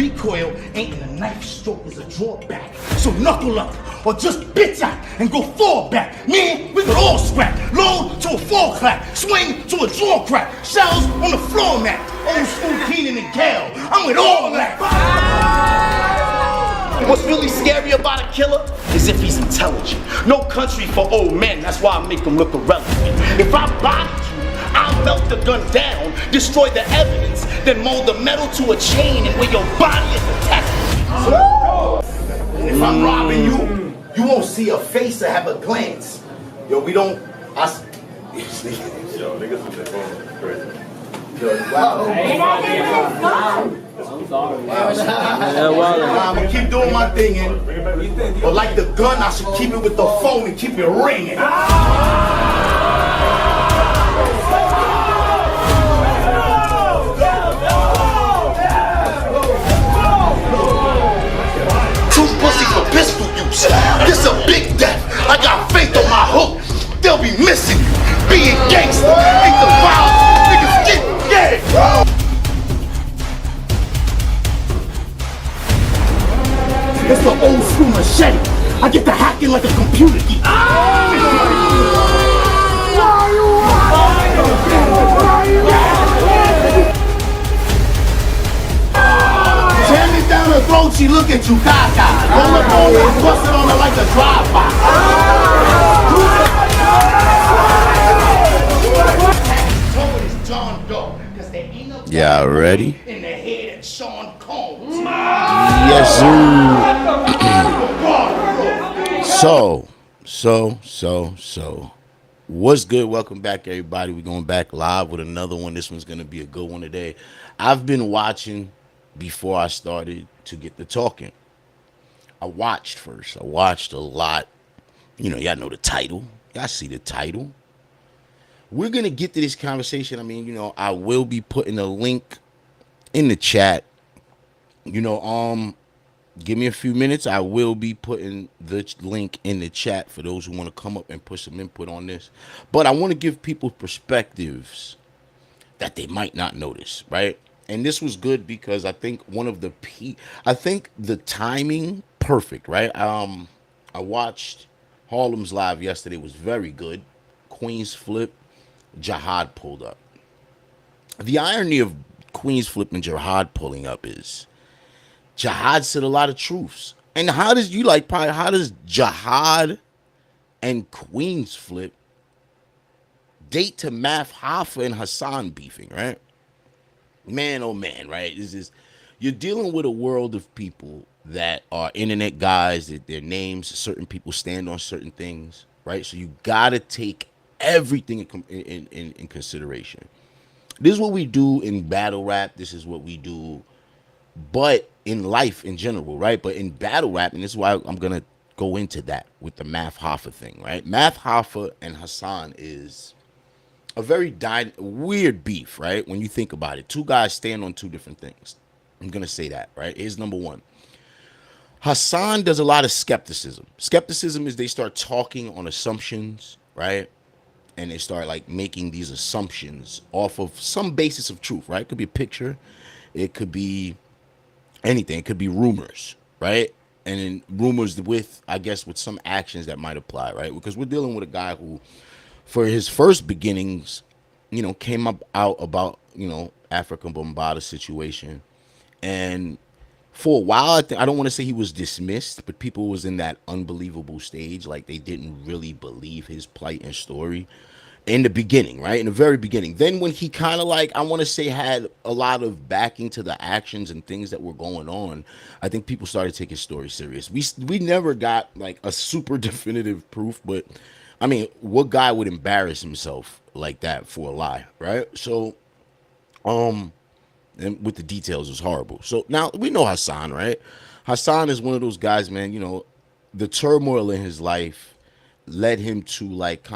recoil ain't in a knife stroke, is a drawback. So knuckle up, or just bitch out and go fall back. Man, we could all scrap. Load to a fall clap, swing to a draw crack. Shells on the floor mat. Old school Keenan and Kel. I'm with all that. What's really scary about a killer is if he's intelligent. No country for old men, that's why I make him look irrelevant. If I bodied you, I'll melt the gun down, destroy the evidence, then mold the metal to a chain and where your body is attached. And if I'm robbing you, you won't see a face or have a glance. Yo, we don't. Yo, niggas with their phone is crazy. Yo, wow. I'm sorry. I'm gonna keep doing my thing, but like the gun, I should keep it with the phone and keep it ringing. Two pussy for pistol use. This a big death. I got faith on my hook. They'll be missing. Being gangster ain't the violence. Niggas get dead. It's the old school machete. I get to hacking like a computer geek. Jam it down her throat, she look at you gaga. Roll up on her and bust it on her like a drive-by. Y'all ready? In the head of Sean Combs. Yes, sir. So. What's good? Welcome back, everybody. We're going back live with another one. This one's going to be a good one today. I've been watching before I started to get the talking. I watched first. I watched a lot. You know, y'all know the title. Y'all see the title. We're going to get to this conversation. I mean, you know, I will be putting a link in the chat. You know, give me a few minutes. I will be putting the link in the chat for those who want to come up and put some input on this. But I want to give people perspectives that they might not notice, right? And this was good because I think I think the timing perfect, right? I watched Harlem's live yesterday. It was very good. Queen's Flip, Jihad pulled up. The irony of Queen's Flip and Jihad pulling up is Jihad said a lot of truths. And how does Jihad and Queen's Flip date to Math Hoffa and Hassan beefing, right? Man, oh man, right? You're dealing with a world of people that are internet guys, that their names, certain people stand on certain things, right? So you gotta take everything in consideration. This is what we do in battle rap. This is what we do, but in life in general, right? But in battle rap, and this is why I'm going to go into that with the Math Hoffa thing, right? Math Hoffa and Hassan is a very weird beef, right? When you think about it, two guys stand on two different things. I'm going to say that, right? Here's number one. Hassan does a lot of skepticism. Skepticism is they start talking on assumptions, right? And they start like making these assumptions off of some basis of truth, right? It could be a picture. It could be anything. It could be rumors, right? And then rumors with, I guess, with some actions that might apply, right? Because we're dealing with a guy who, for his first beginnings, you know, came out about, you know, African Bombada situation. And for a while, I don't want to say he was dismissed, but people was in that unbelievable stage. Like they didn't really believe his plight and story in the beginning, right? In the very beginning. Then when he kind of like, I want to say had a lot of backing to the actions and things that were going on, I think people started taking his story serious. We never got like a super definitive proof, but I mean, what guy would embarrass himself like that for a lie, right? So, and with the details, it was horrible. So now we know Hassan, right? Hassan is one of those guys, man, you know, the turmoil in his life led him to like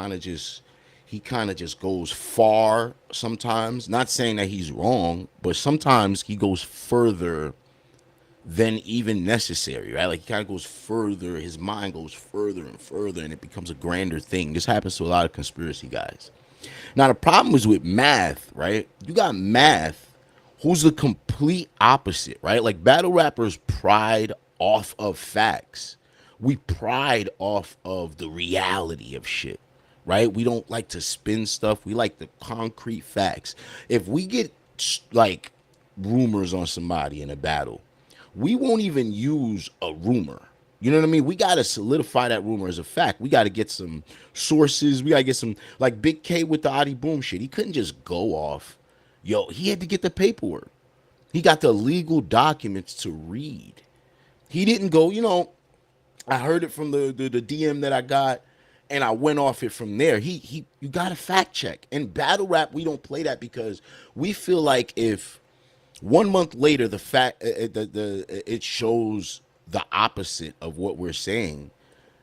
he kind of just goes far sometimes. Not saying that he's wrong, but sometimes he goes further than even necessary, right? Like he kind of goes further, his mind goes further and further, and it becomes a grander thing. This happens to a lot of conspiracy guys. Now, the problem is with Math, right? You got Math, who's the complete opposite, right? Like battle rappers pride off of facts. We pride off of the reality of shit, right? We don't like to spin stuff. We like the concrete facts. If we get like rumors on somebody in a battle, we won't even use a rumor. You know what I mean? We got to solidify that rumor as a fact. We got to get some sources. We got to get some, like Big K with the Adi Boom shit. He couldn't just go off. Yo, he had to get the paperwork. He got the legal documents to read. He didn't go, you know, I heard it from the DM that I got, and I went off it from there. You got to fact check. In battle rap, we don't play that because we feel like if 1 month later the fact it shows the opposite of what we're saying,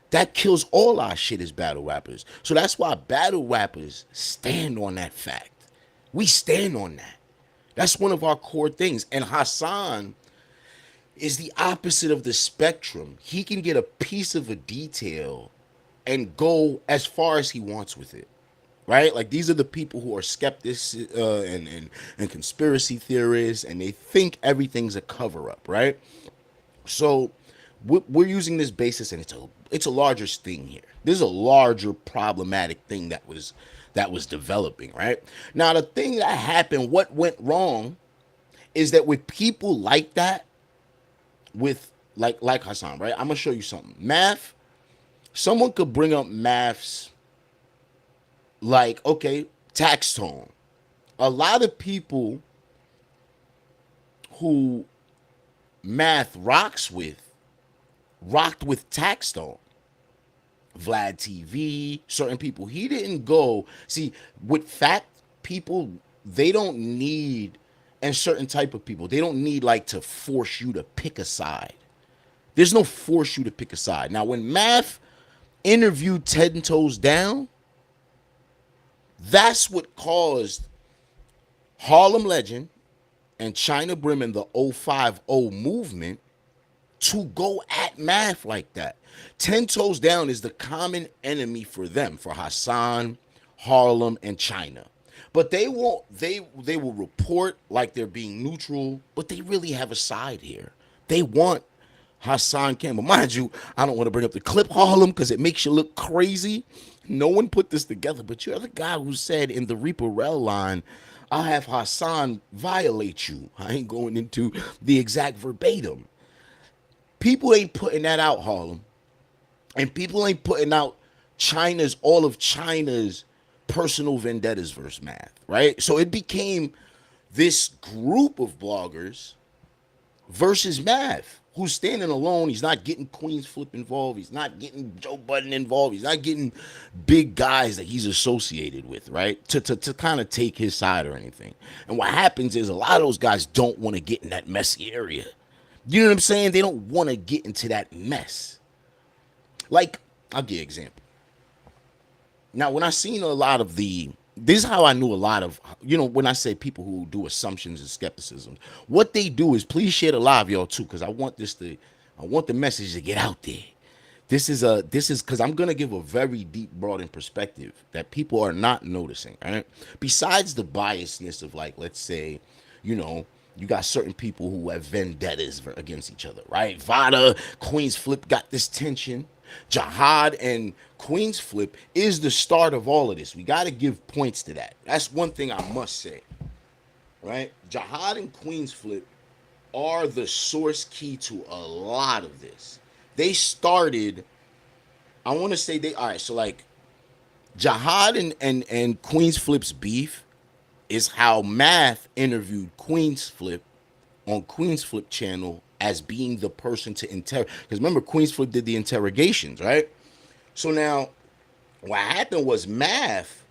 that kills all our shit as battle rappers. So that's why battle rappers stand on that fact. We stand on that. That's one of our core things. And Hassan is the opposite of the spectrum. He can get a piece of a detail and go as far as he wants with it, right? Like these are the people who are skeptics and conspiracy theorists, and they think everything's a cover up, right? So we're using this basis, and it's a larger thing here. There's a larger problematic thing that was developing, right? Now the thing that happened, what went wrong, is that with people like that, with like Hassan, right? I'm gonna show you something. Math. Someone could bring up maths like, okay, tax tone. A lot of people who math rocked with tax tone. Vlad TV, certain people. He didn't go. See, with fact people, they don't need, and certain type of people, they don't need like to force you to pick a side. There's no force you to pick a side. Now, when Math interviewed 10 Toes Down, that's what caused Harlem Legend and China Brim and the 050 movement to go at Math like that. 10 Toes Down is the common enemy for them, for Hassan, Harlem, and China. But they won't. They will report like they're being neutral, but they really have a side here. They want Hassan Campbell. Mind you, I don't want to bring up the clip Harlem because it makes you look crazy. No one put this together, but you're the guy who said in the Reaper Rel line, I'll have Hassan violate you. I ain't going into the exact verbatim. People ain't putting that out, Harlem. And people ain't putting out all of China's personal vendettas versus Math, right? So it became this group of bloggers versus Math, who's standing alone. He's not getting Queen's Flip involved. He's not getting Joe Budden involved. He's not getting big guys that he's associated with, right? To kind of take his side or anything. And what happens is a lot of those guys don't want to get in that messy area. You know what I'm saying? They don't want to get into that mess. Like, I'll give you an example. Now, when I seen a lot of this is how I knew a lot of, when I say people who do assumptions and skepticism, what they do is, please share the live, y'all, too, because I want the message to get out there. This is because I'm going to give a very deep, broadened perspective that people are not noticing, right? Besides the biasness of, like, let's say, you got certain people who have vendettas against each other, right? Vada, Queen's Flip got this tension. Jihad and Queen's Flip is the start of all of this. We got to give points to that. That's one thing I must say, right? Jihad and Queen's Flip are the source key to a lot of this. They started, I want to say all right, so like Jihad and Queen's Flip's beef is how Math interviewed Queen's Flip on Queen's Flip channel as being the person to interrogate. Because remember, Queen's Flip did the interrogations, right? So now, what happened was Math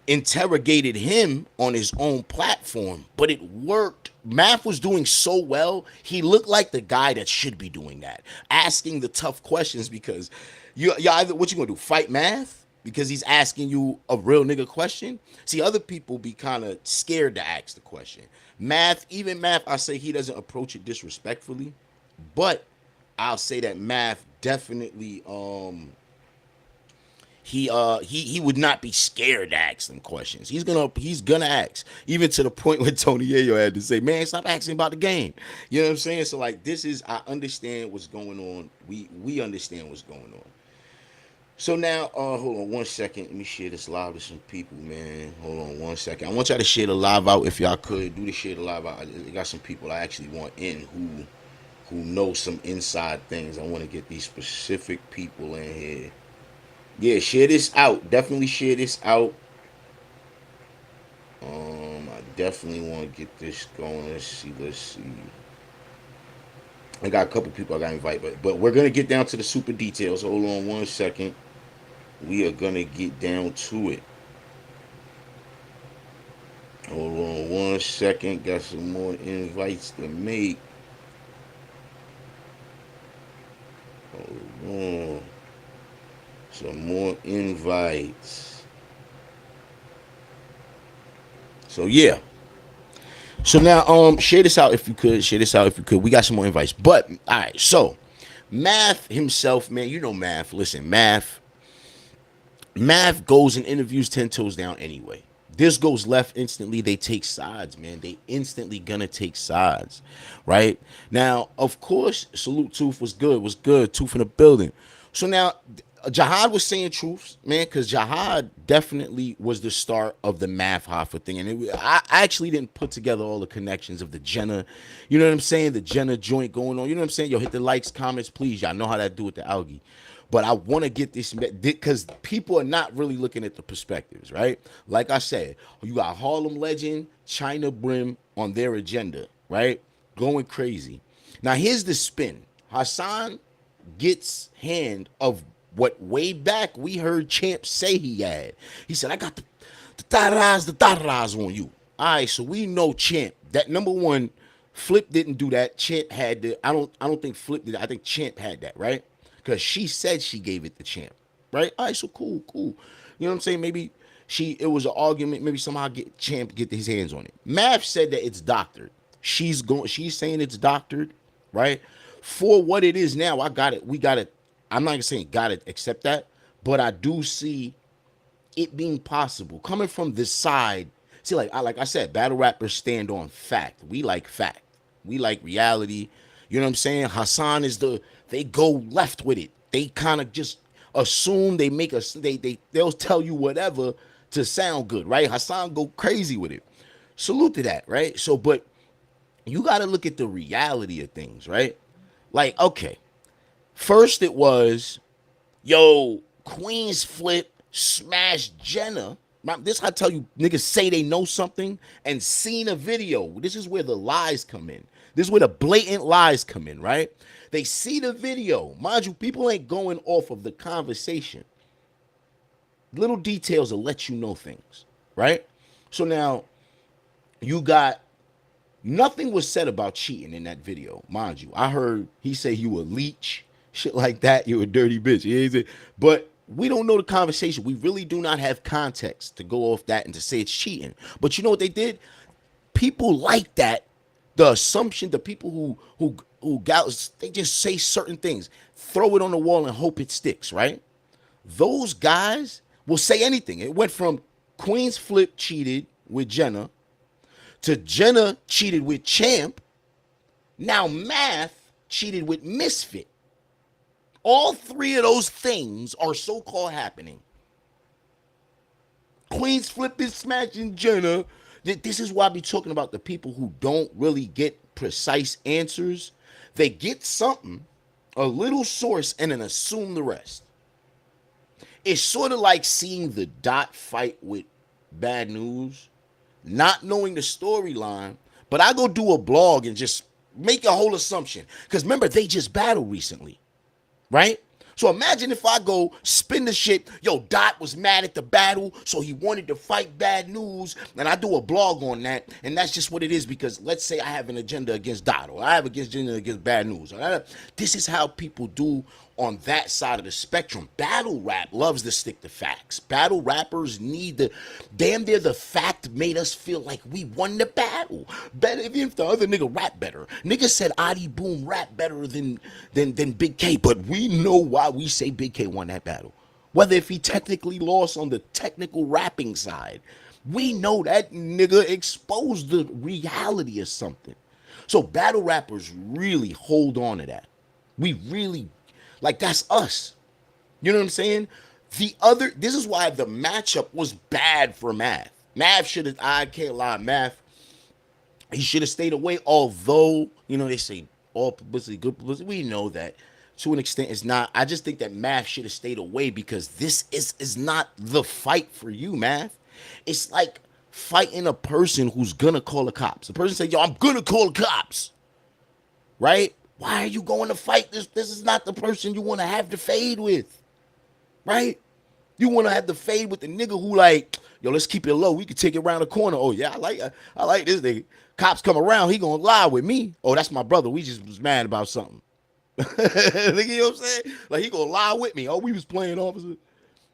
interrogated him on his own platform, but it worked. Math was doing so well, he looked like the guy that should be doing that, asking the tough questions, because you either, what you gonna do, fight Math? Because he's asking you a real nigga question. See, other people be kind of scared to ask the question. Even Math, I say he doesn't approach it disrespectfully, but I'll say that Math definitely, he would not be scared to ask them questions. He's gonna ask, even to the point where Tony Yayo had to say, "Man, stop asking about the game." You know what I'm saying? So like, I understand what's going on. We understand what's going on. So now, hold on one second. Let me share this live with some people, man. Hold on one second. I want y'all to share the live out if y'all could. Do the share the live out. I got some people I actually want in who know some inside things. I want to get these specific people in here. Yeah, share this out. Definitely share this out. I definitely want to get this going. Let's see. I got a couple people I got to invite, but we're gonna get down to the super details. Hold on one second. We are gonna get down to it. Hold on one second. Got some more invites to make. Hold on. Some more invites. So yeah. So now share this out if you could. Share this out if you could. We got some more invites. But all right, so Math himself, man, you know Math. Listen, Math goes and interviews 10 toes down anyway. This goes left instantly. They take sides, man. They instantly gonna take sides, right? Now, of course, Salute Tooth was good. Tooth in the building. So now, Jihad was saying truths, man, because Jihad definitely was the start of the Math Hoffa thing. And I actually didn't put together all the connections of the Jenna, you know what I'm saying? The Jenna joint going on. You know what I'm saying? Yo, hit the likes, comments, please. Y'all know how that do with the algae. But I want to get this because people are not really looking at the perspectives, right? Like I said, you got Harlem Legend, China Brim on their agenda, right? Going crazy. Now, here's the spin. Hassan gets hand of what way back we heard Champ say he had. He said, I got the da-da-das on you. All right, so we know Champ. That number one, Flip didn't do that. Champ had the, I don't think Flip did. I think Champ had that, right? Because she said she gave it to Champ, right? All right, so cool. You know what I'm saying? Maybe it was an argument. Maybe somehow Champ get his hands on it. Mav said that it's doctored. She's saying it's doctored, right? For what it is now, I got it. We got it. I'm not saying got to accept that, but I do see it being possible coming from this side. See, like I said, battle rappers stand on fact. We like fact. We like reality. You know what I'm saying? Hassan is they go left with it. They kind of just assume they make us. They'll tell you whatever to sound good, right? Hassan go crazy with it. Salute to that, right? So, but you got to look at the reality of things, right? Like, okay. First it was, yo, Queen's Flip smashed Jenna. This I tell you, niggas say they know something and seen a video. This is where the lies come in. This is where the blatant lies come in, right? They see the video. Mind you, people ain't going off of the conversation. Little details will let you know things, right? So now, you got, nothing was said about cheating in that video, mind you. I heard he say you a leech. Shit like that, you a dirty bitch. But we don't know the conversation. We really do not have context to go off that and to say it's cheating. But you know what they did? People like that. The assumption, the people who got, they just say certain things, throw it on the wall and hope it sticks, right? Those guys will say anything. It went from Queen's Flip cheated with Jenna to Jenna cheated with Champ. Now Math cheated with Misfit. All three of those things are so-called happening. Queen's Flip is smashing Jenna. This is why I be talking about the people who don't really get precise answers. They get something, a little source, and then assume the rest. It's sort of like seeing the Dot fight with Bad News, not knowing the storyline, but I go do a blog and just make a whole assumption. Because remember, they just battled recently. Right? So imagine if I go spin the shit, yo, Dot was mad at the battle, so he wanted to fight Bad News, and I do a blog on that, and that's just what it is, because let's say I have an agenda against Dot, or I have an agenda against Bad News. This is how people do on that side of the spectrum. Battle rap loves to stick to facts. Battle rappers need the, damn near the fact made us feel like we won the battle. Better, even if the other nigga rap better. Nigga said Adi Boom rap better than Big K, but we know why we say Big K won that battle. Whether if he technically lost on the technical rapping side, we know that nigga exposed the reality of something. So battle rappers really hold on to that. We really, like, that's us. You know what I'm saying? This is why the matchup was bad for Math. Math should have, I can't lie, Math, he should have stayed away. Although, you know, they say all publicity, good publicity. We know that to an extent it's not. I just think that Math should have stayed away because this is not the fight for you, Math. It's like fighting a person who's gonna call the cops. The person say, yo, I'm gonna call the cops. Right? Why are you going to fight this? This is not the person you want to have the fade with. Right? You want to have the fade with the nigga who like, yo, let's keep it low. We can take it around the corner. Oh, yeah, I like this nigga. Cops come around, he gonna lie with me. Oh, that's my brother. We just was mad about something. Nigga, you know what I'm saying? Like, he gonna lie with me. Oh, we was playing officer.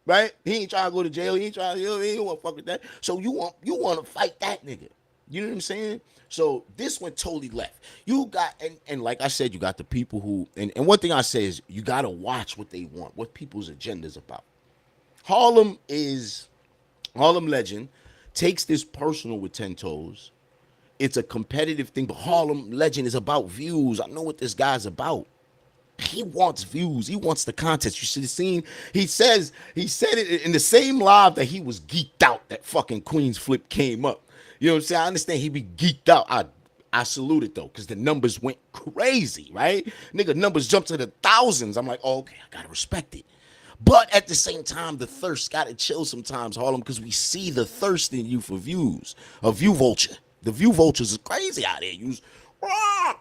Right? He ain't trying to go to jail. He ain't trying to, he don't want to fuck with that. So you want to fight that nigga. You know what I'm saying? So this one totally left. You got, and like I said, you got the people who, and one thing I say is you got to watch what they want, what people's agenda is about. Harlem Legend takes this personal with 10 toes. It's a competitive thing, but Harlem Legend is about views. I know what this guy's about. He wants views. He wants the content. You should have seen. He said it in the same live that he was geeked out that fucking Queen's Flip came up. You know what I'm saying? I understand he be geeked out. I salute it though, because the numbers went crazy, right? Nigga, numbers jumped to the thousands. I'm like, oh, okay, I gotta respect it. But at the same time, the thirst gotta chill sometimes, Harlem, because we see the thirst in you for views. A view vulture. The view vultures is crazy out there.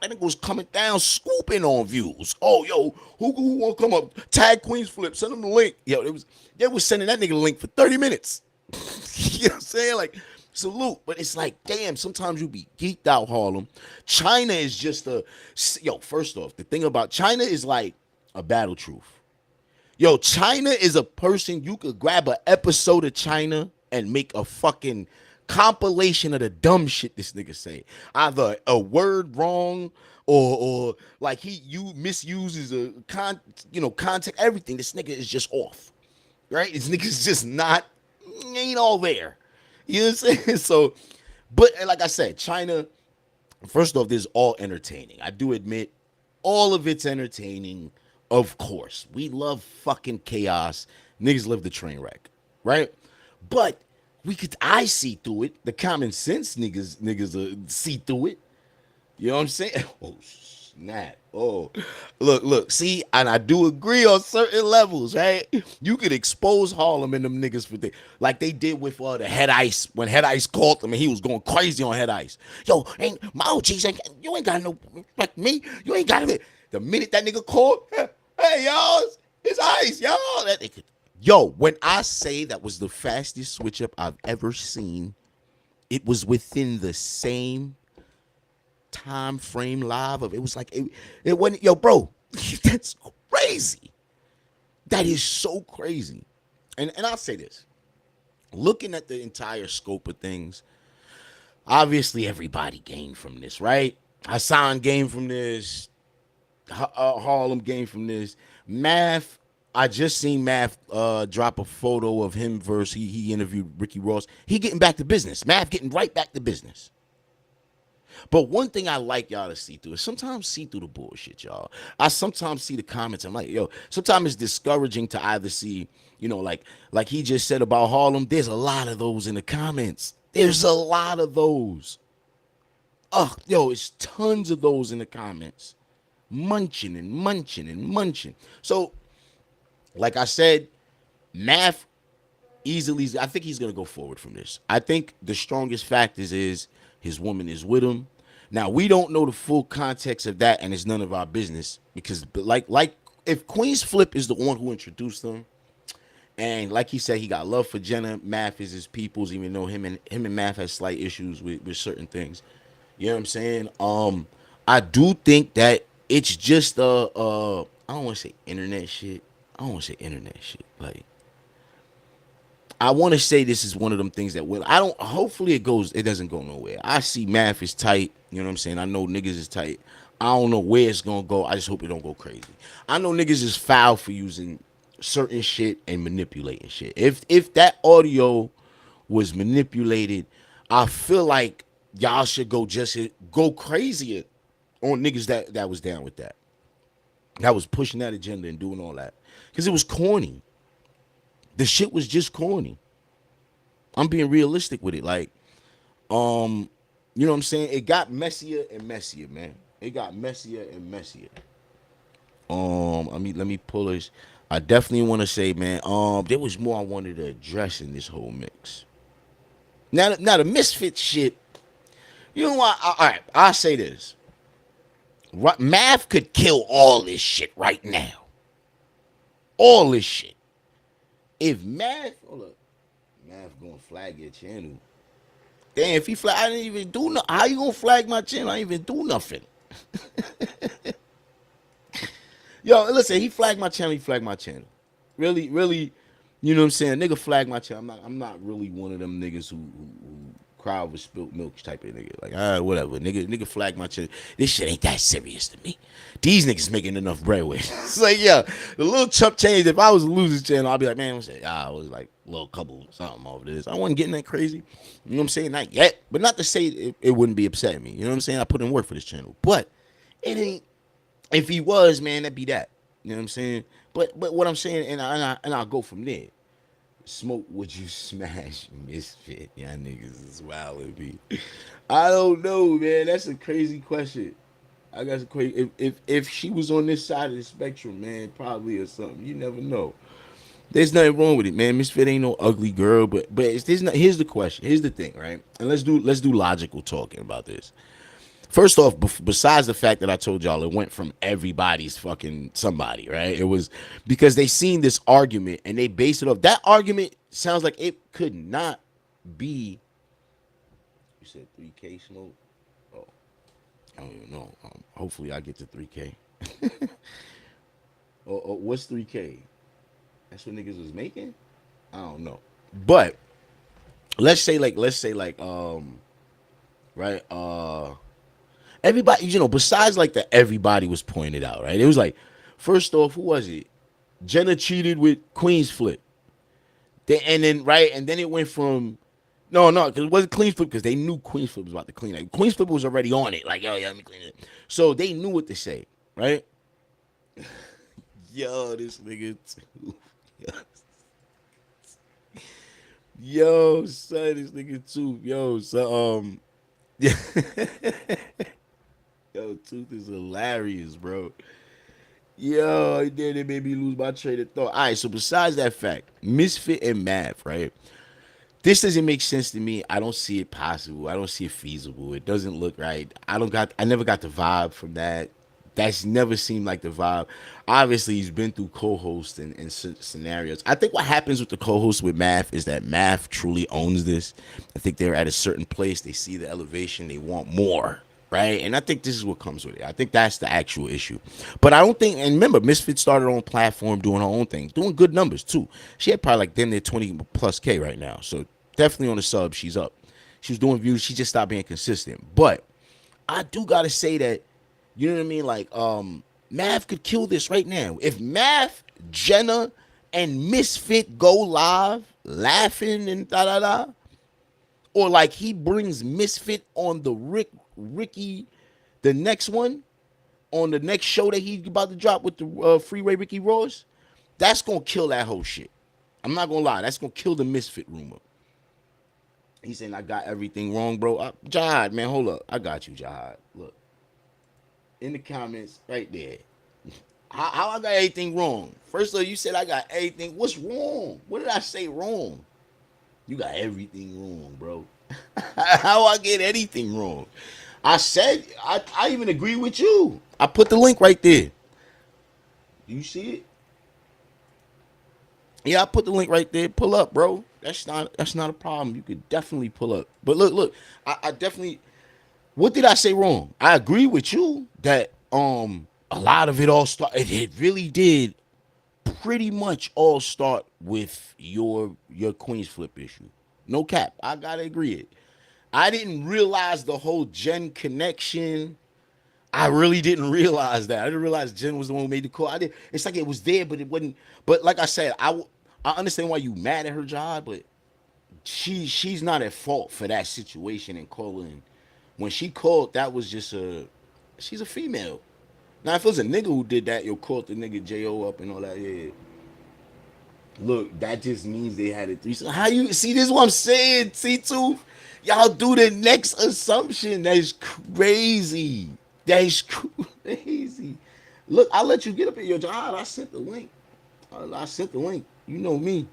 That nigga was coming down, scooping on views. Oh, yo, who want to come up? Tag Queen's Flip, send him the link. Yo, they was sending that nigga the link for 30 minutes. You know what I'm saying? Like, salute. But it's like, damn, sometimes you be geeked out, Harlem. China is just first off, the thing about China is like a battle truth. Yo, China is a person, you could grab an episode of China and make a fucking compilation of the dumb shit this nigga say. Either a word wrong or like you misuses a context, everything. This nigga is just off. Right? This nigga's just ain't all there. You know what I'm saying? So, but like I said, China, first off, this is all entertaining. I do admit all of it's entertaining. Of course, we love fucking chaos. Niggas live the train wreck, right? But I see through it. The common sense niggas see through it. You know what I'm saying? Oh, snap. Oh, look, see, and I do agree on certain levels, right? You could expose Harlem and them niggas for things like they did with the Head Ice when Head Ice called them and he was going crazy on Head Ice. Yo, my OGs you ain't got no like me. You ain't got it. The minute that nigga called, hey, y'all, it's Ice, y'all. That nigga. Yo, when I say that was the fastest switch up I've ever seen, it was within the same time frame live of it was like it went, yo, bro, that's crazy. That is so crazy. And I'll say this. Looking at the entire scope of things, obviously everybody gained from this, right? Hassan gained from this. Harlem gained from this. Math, I just seen Math drop a photo of him versus he interviewed Ricky Ross. He getting back to business. Math getting right back to business. But one thing I like y'all to see through is sometimes see through the bullshit, y'all. I sometimes see the comments. I'm like, yo, sometimes it's discouraging to either see, like he just said about Harlem. There's a lot of those in the comments. There's a lot of those. It's tons of those in the comments. Munching and munching and munching. So, like I said, Math easily, I think he's going to go forward from this. I think the strongest factors is his woman is with him. Now, we don't know the full context of that, and it's none of our business because, like if Queen's Flip is the one who introduced them, and like he said, he got love for Jenna. Math is his people's, even though him and Math has slight issues with certain things. You know what I'm saying? I do think that it's just I don't want to say internet shit. Like, I want to say this is one of them things that will. Hopefully it doesn't go nowhere. I see Math is tight. You know what I'm saying? I know niggas is tight. I don't know where it's gonna go. I just hope it don't go crazy. I know niggas is foul for using certain shit and manipulating shit. If that audio was manipulated, I feel like y'all should go crazier on niggas that was down with that. That was pushing that agenda and doing all that. Because it was corny. The shit was just corny. I'm being realistic with it. Like, you know what I'm saying? It got messier and messier, man. It got messier and messier. Let me pull this. I definitely want to say, man, there was more I wanted to address in this whole mix. Now the misfit shit, you know what? All right, I'll say this. Math could kill all this shit right now. All this shit. If Math, hold up, Math gonna flag your channel. Damn, if he flag, I didn't even do nothing. How you gonna flag my channel? I didn't even do nothing. Yo, listen, he flagged my channel. He flagged my channel. Really, you know what I'm saying? Nigga flagged my channel. I'm not really one of them niggas who cry over spilt milk type of nigga. Like, whatever. Nigga flagged my channel. This shit ain't that serious to me. These niggas making enough bread with. It's like, yeah, the little chump change. If I was a loser's channel, I'd be like, man, I was like a little couple something over this. I wasn't getting that crazy. You know what I'm saying? Not yet. But not to say it wouldn't be upsetting me. You know what I'm saying? I put in work for this channel. But it ain't. If he was, man, that'd be that. You know what I'm saying? But what I'm saying, and I'll go from there. Smoke would you smash misfit? Y'all niggas is wild with me. I don't know, man. That's a crazy question. I got a crazy. If she was on this side of the spectrum, man, probably or something. You never know. There's nothing wrong with it, man. Misfit ain't no ugly girl, but here's the question. Here's the thing, right? And let's do logical talking about this. First off, besides the fact that I told y'all it went from everybody's fucking somebody, right? It was because they seen this argument and they based it off. That argument sounds like it could not be. You said 3K smoke? Oh, I don't even know. Hopefully I get to 3K. What's 3K? That's what niggas was making? I don't know. But let's say like right, everybody, you know, besides like everybody was pointed out, right? It was like, first off, who was it? Jenna cheated with Queen's Flip. And then it went from, no, because it wasn't Queen's Flip because they knew Queen's Flip was about to clean it. Queen's Flip was already on it. Like, yo, yeah, let me clean it. So they knew what to say, right? Yo, this nigga too. Yo, son, this nigga too. Yo, so, yeah. Yo, Tooth is hilarious, bro. Yo, it made me lose my train of thought. All right, so besides that fact, Misfit and Math, right? This doesn't make sense to me. I don't see it possible. I don't see it feasible. It doesn't look right. I never got the vibe from that. That's never seemed like the vibe. Obviously, he's been through co-hosts and scenarios. I think what happens with the co-host with Math is that Math truly owns this. I think they're at a certain place. They see the elevation. They want more. Right, and I think this is what comes with it. I think that's the actual issue. But I don't think, and remember, Misfit started on platform doing her own thing, doing good numbers too. She had probably like damn near 20 plus K right now. So definitely on the sub, she's up. She was doing views, she just stopped being consistent. But I do gotta say that, you know what I mean? Like, Math could kill this right now. If Math, Jenna, and Misfit go live, laughing and da-da-da, or like he brings Misfit on the Ricky, the next one, on the next show that he's about to drop with the Freeway Ricky Ross, that's gonna kill that whole shit. I'm not gonna lie, that's gonna kill the Misfit rumor. He's saying I got everything wrong, bro. Jihad, man, hold up. I got you, Jihad. Look. In the comments, right there. How I got anything wrong? First of all, you said I got everything. What's wrong? What did I say wrong? You got everything wrong, bro. How I get anything wrong? I said, I even agree with you. I put the link right there. Do you see it? Yeah, I put the link right there. Pull up, bro. That's not a problem. You could definitely pull up. But look, I definitely, what did I say wrong? I agree with you that a lot of it all started. It really did pretty much all start with your Queen's Flip issue. No cap. I gotta agree it. I didn't realize the whole Jen connection I really didn't realize that. I didn't realize Jen was the one who made the call. I did. It's like it was there, but it wasn't. But like I said, I understand why you mad at her job, but she's not at fault for that situation and calling. When she called, that was just she's a female. Now if it was a nigga who did that, you'll call the nigga Jo up and all that. Yeah. Look, that just means they had a threesome. How you see this? Is what I'm saying, C2. Y'all do the next assumption. That is crazy. That is crazy. Look, I'll let you get up in your job. I sent the link. I sent the link. You know me.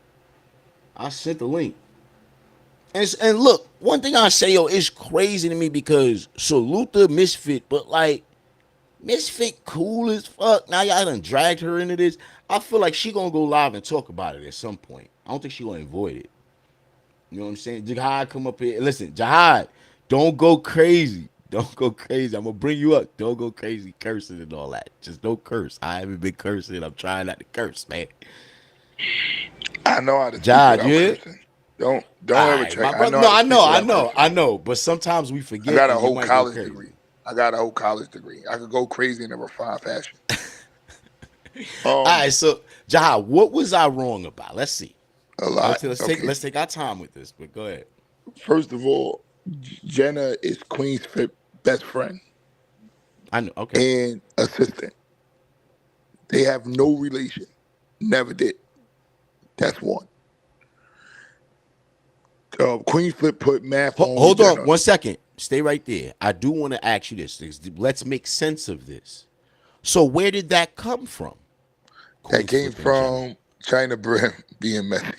I sent the link. And look, one thing I say, yo, it's crazy to me because salute the Misfit, but like, Misfit cool as fuck. Now y'all done dragged her into this. I feel like she gonna go live and talk about it at some point. I don't think she gonna avoid it. You know what I'm saying? Jihad, come up here. Listen, Jihad, don't go crazy. Don't go crazy. I'm gonna bring you up. Don't go crazy cursing and all that. Just don't curse. I haven't been cursing. I'm trying not to curse, man. I know how to Jihad, you hear? cursing. Don't ever Right, check. my brother. No, I know. But sometimes we forget. I got a and you whole might go college crazy. degree. I got a whole college degree. I could go crazy in a refined fashion. All right, so Jihad, what was I wrong about? Let's see. A lot. Let's take our time with this. But go ahead. First of all, Jenna is Queen's best friend I know. Okay. and assistant. They have no relation. Never did. That's one. Queen Flip put math on. Hold on Jenna. 1 second. Stay right there. I do want to ask you this. Let's make sense of this. So where did that come from? That came from China Brim being messy.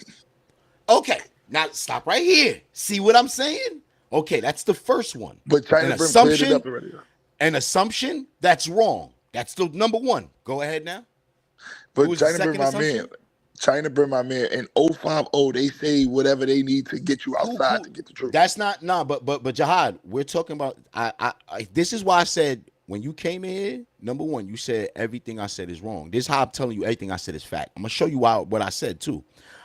Okay. Now stop right here. See what I'm saying? Okay, that's the first one. But China Brim cleared it up already. An assumption that's wrong. That's the number one. Go ahead now. But China Brim, my man. China Brim, my man. In 050, they say whatever they need to get you outside to get the truth. That's not but Jihad, we're talking about. I this is why I said when you came in here, number one, you said everything I said is wrong. This is how I'm telling you everything I said is fact. I'm gonna show you what I said too.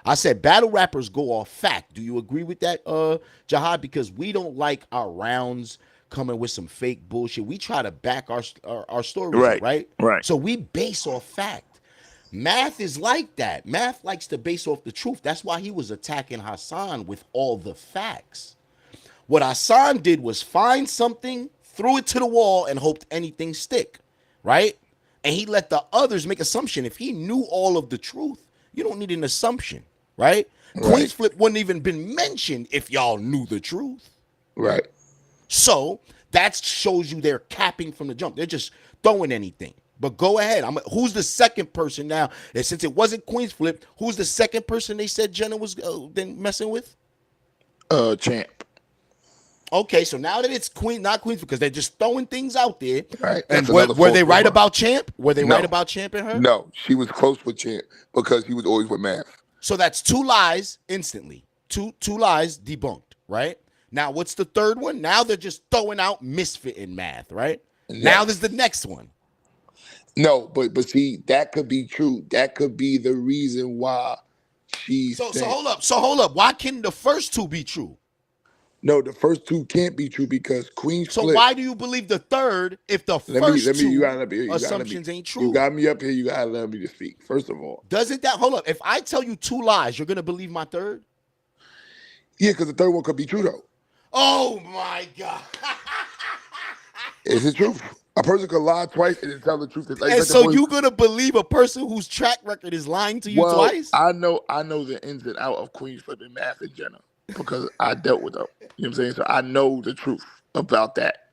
I said battle rappers go off fact. Do you agree with that, Jihad? Because we don't like our rounds coming with some fake bullshit. We try to back our stories, right? Right. So we base off fact. Math is like that. Math likes to base off the truth. That's why he was attacking Hassan with all the facts. What Hassan did was find something, threw it to the wall, and hoped anything stick, right? And he let the others make assumption. If he knew all of the truth, you don't need an assumption, right? Queen's Flip wouldn't even been mentioned if y'all knew the truth. Right. So that shows you they're capping from the jump. They're just throwing anything. But go ahead. Who's the second person now? And since it wasn't Queen's Flip, who's the second person they said Jenna was then messing with? Champ. Okay, so now that it's not Queen's Flip, because they're just throwing things out there. Right. And were they right about Champ? Were they right about Champ and her? No, she was close with Champ because he was always with Math. So that's two lies instantly. Two lies debunked, right? Now what's the third one? Now they're just throwing out Misfit in Math, right? Yeah. Now there's the next one. No, but see, that could be true. That could be the reason why she's. So hold up. Why can the first two be true? No, the first two can't be true because Queen's Flip. So why do you believe the third if the first two assumptions ain't true? You got me up here. You gotta let me to speak. First of all, doesn't that hold up? If I tell you two lies, you're gonna believe my third? Yeah, because the third one could be true though. Oh my God! Is it true? A person could lie twice and then tell the truth. And so you're gonna believe a person whose track record is lying to you twice? I know the ins and out of Queen's Flip and Math and Jenna because I dealt with them. You know what I'm saying? So I know the truth about that.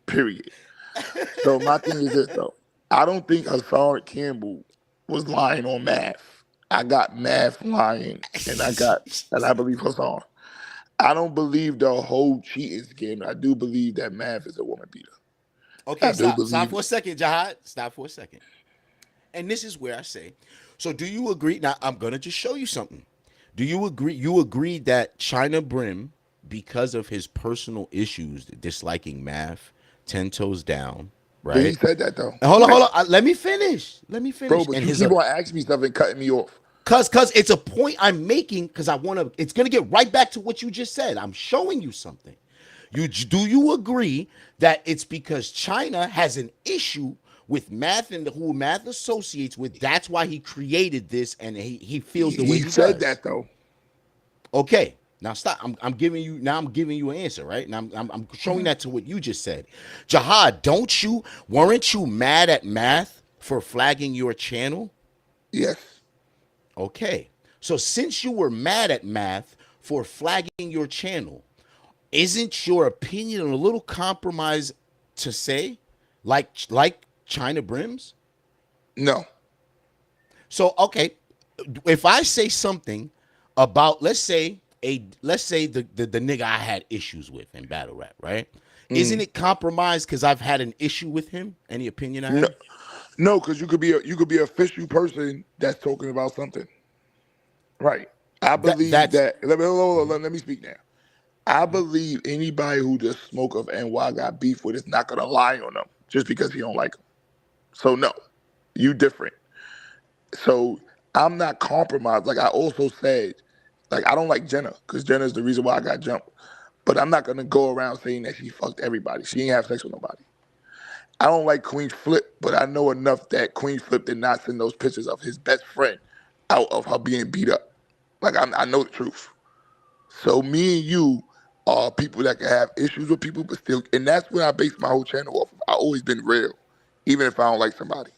Period. So my thing is this though. I don't think Hassan Campbell was lying on Math. I got Math lying, and I believe Hassan. I don't believe the whole cheating scam. I do believe that Math is a woman beater. Okay, stop for a second, Jihad. Stop for a second. And this is where I say, so do you agree? Now, I'm going to just show you something. Do you agree? You agree that China Brim, because of his personal issues, disliking Math, 10 toes down, right? Yeah, he said that, though. Hold on. Let me finish. Bro, but you keep on asking me stuff and cutting me off. Cause it's a point I'm making because it's going to get right back to what you just said. I'm showing you something. Do you agree that it's because China has an issue with math and who math associates with? That's why he created this, and he feels the way He he said does. that though. Okay, now stop. I'm giving you now. I'm giving you an answer, right? Now I'm showing that to what you just said. Jihad, weren't you mad at math for flagging your channel? Yes. Okay, so since you were mad at math for flagging your channel, isn't your opinion a little compromise to say, like China Brims? No. So okay, if I say something about let's say the nigga I had issues with in battle rap, right? Isn't it compromised because I've had an issue with him? Any opinion I No. have? No, because you could be a official person that's talking about something. Right. I believe That's that let me speak now. I believe anybody who just smoke of NY got beef with is not gonna lie on them just because he don't like them. So no, you different. So I'm not compromised. Like I also said, like I don't like Jenna because Jenna is the reason why I got jumped. But I'm not gonna go around saying that she fucked everybody. She ain't have sex with nobody. I don't like Queen Flip, but I know enough that Queen Flip did not send those pictures of his best friend out of her being beat up. Like I know the truth. So me and you are people that can have issues with people, but still, and that's when I base my whole channel off of. I always been real, even if I don't like somebody.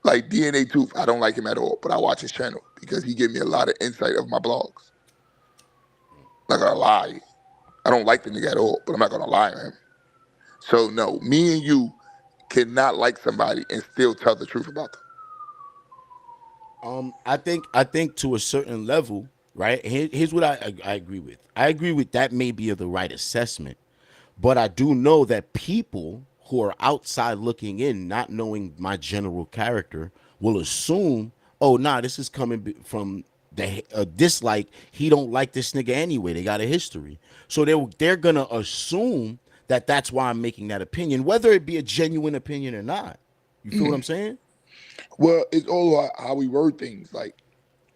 Like DNA Tooth, I don't like him at all, but I watch his channel because he gave me a lot of insight of my blogs. Not gonna lie, I don't like the nigga at all, but I'm not gonna lie on him. So no, me and you cannot like somebody and still tell the truth about them. I think to a certain level, right? Here's what I agree with. I agree with that may be the right assessment, but I do know that people who are outside looking in, not knowing my general character, will assume, oh nah, this is coming from the dislike. He don't like this nigga anyway. They got a history, so they're gonna assume that that's why I'm making that opinion, whether it be a genuine opinion or not. You feel what I'm saying? Well, it's all about how we word things. Like,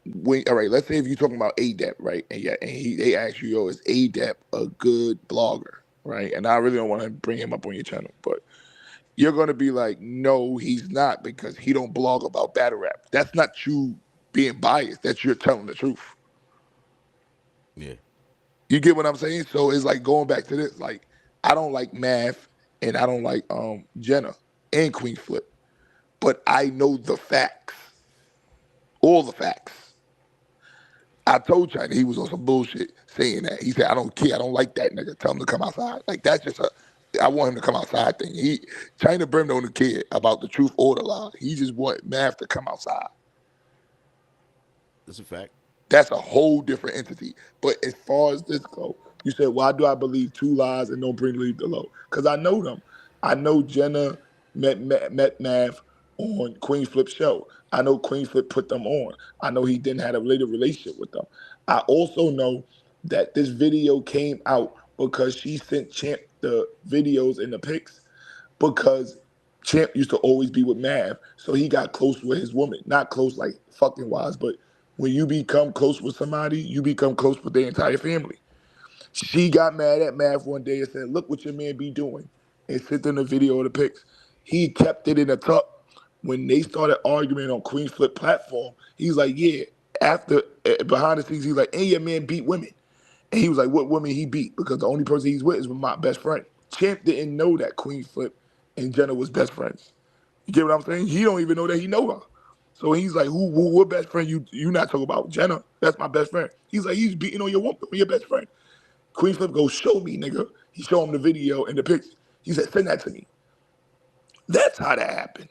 all right, let's say if you're talking about ADEP, right? And yeah, and they ask you, yo, is ADEP a good blogger, right? And I really don't want to bring him up on your channel, but you're gonna be like, no, he's not because he don't blog about battle rap. That's not you being biased. That's you're telling the truth. Yeah. You get what I'm saying? So it's like going back to this. Like, I don't like Math and I don't like Jenna and Queen Flip, but I know the facts, all the facts. I told China he was on some bullshit saying that. He said, I don't care. I don't like that nigga. Tell him to come outside. Like, that's just I want him to come outside thing. China Brim don't care about the truth or the lie. He just want Math to come outside. That's a fact. That's a whole different entity. But as far as this go, you said, why do I believe two lies and don't believe the low? Because I know them. I know Jenna met Mav on Queen Flip's show. I know Queen Flip put them on. I know he didn't have a later relationship with them. I also know that this video came out because she sent Champ the videos and the pics because Champ used to always be with Mav. So he got close with his woman. Not close like fucking wise, but when you become close with somebody, you become close with their entire family. She got mad at Mav one day and said, look what your man be doing. And sent in the video of the pics. He kept it in a tuck. When they started arguing on Queen Flip platform, he's like, yeah, after, behind the scenes, he's like, and your man beat women. And he was like, what women he beat? Because the only person he's with is with my best friend. Champ didn't know that Queen Flip and Jenna was best friends. You get what I'm saying? He don't even know that he know her. So he's like, what best friend you not talking about? Jenna, that's my best friend. He's like, he's beating on your woman, your best friend. Queen Flip goes, show me, nigga. He showed him the video and the pics. He said, send that to me. That's how that happened.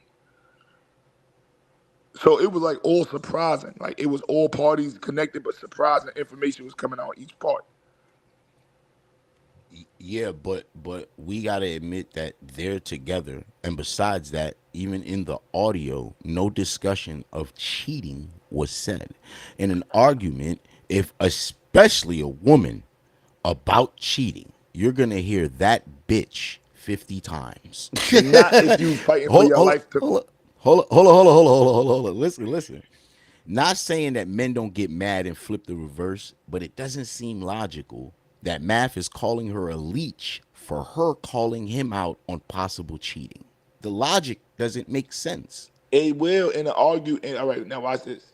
So it was like all surprising. Like it was all parties connected, but surprising information was coming out on each part. Yeah, but we gotta admit that they're together, and besides that, even in the audio, no discussion of cheating was said. In an argument, if especially a woman about cheating, you're gonna hear that bitch 50 times. Not if you fighting for your life to. Hold on. Listen. Not saying that men don't get mad and flip the reverse, but it doesn't seem logical that Math is calling her a leech for her calling him out on possible cheating. The logic doesn't make sense. It will in an argue. And all right, now watch this.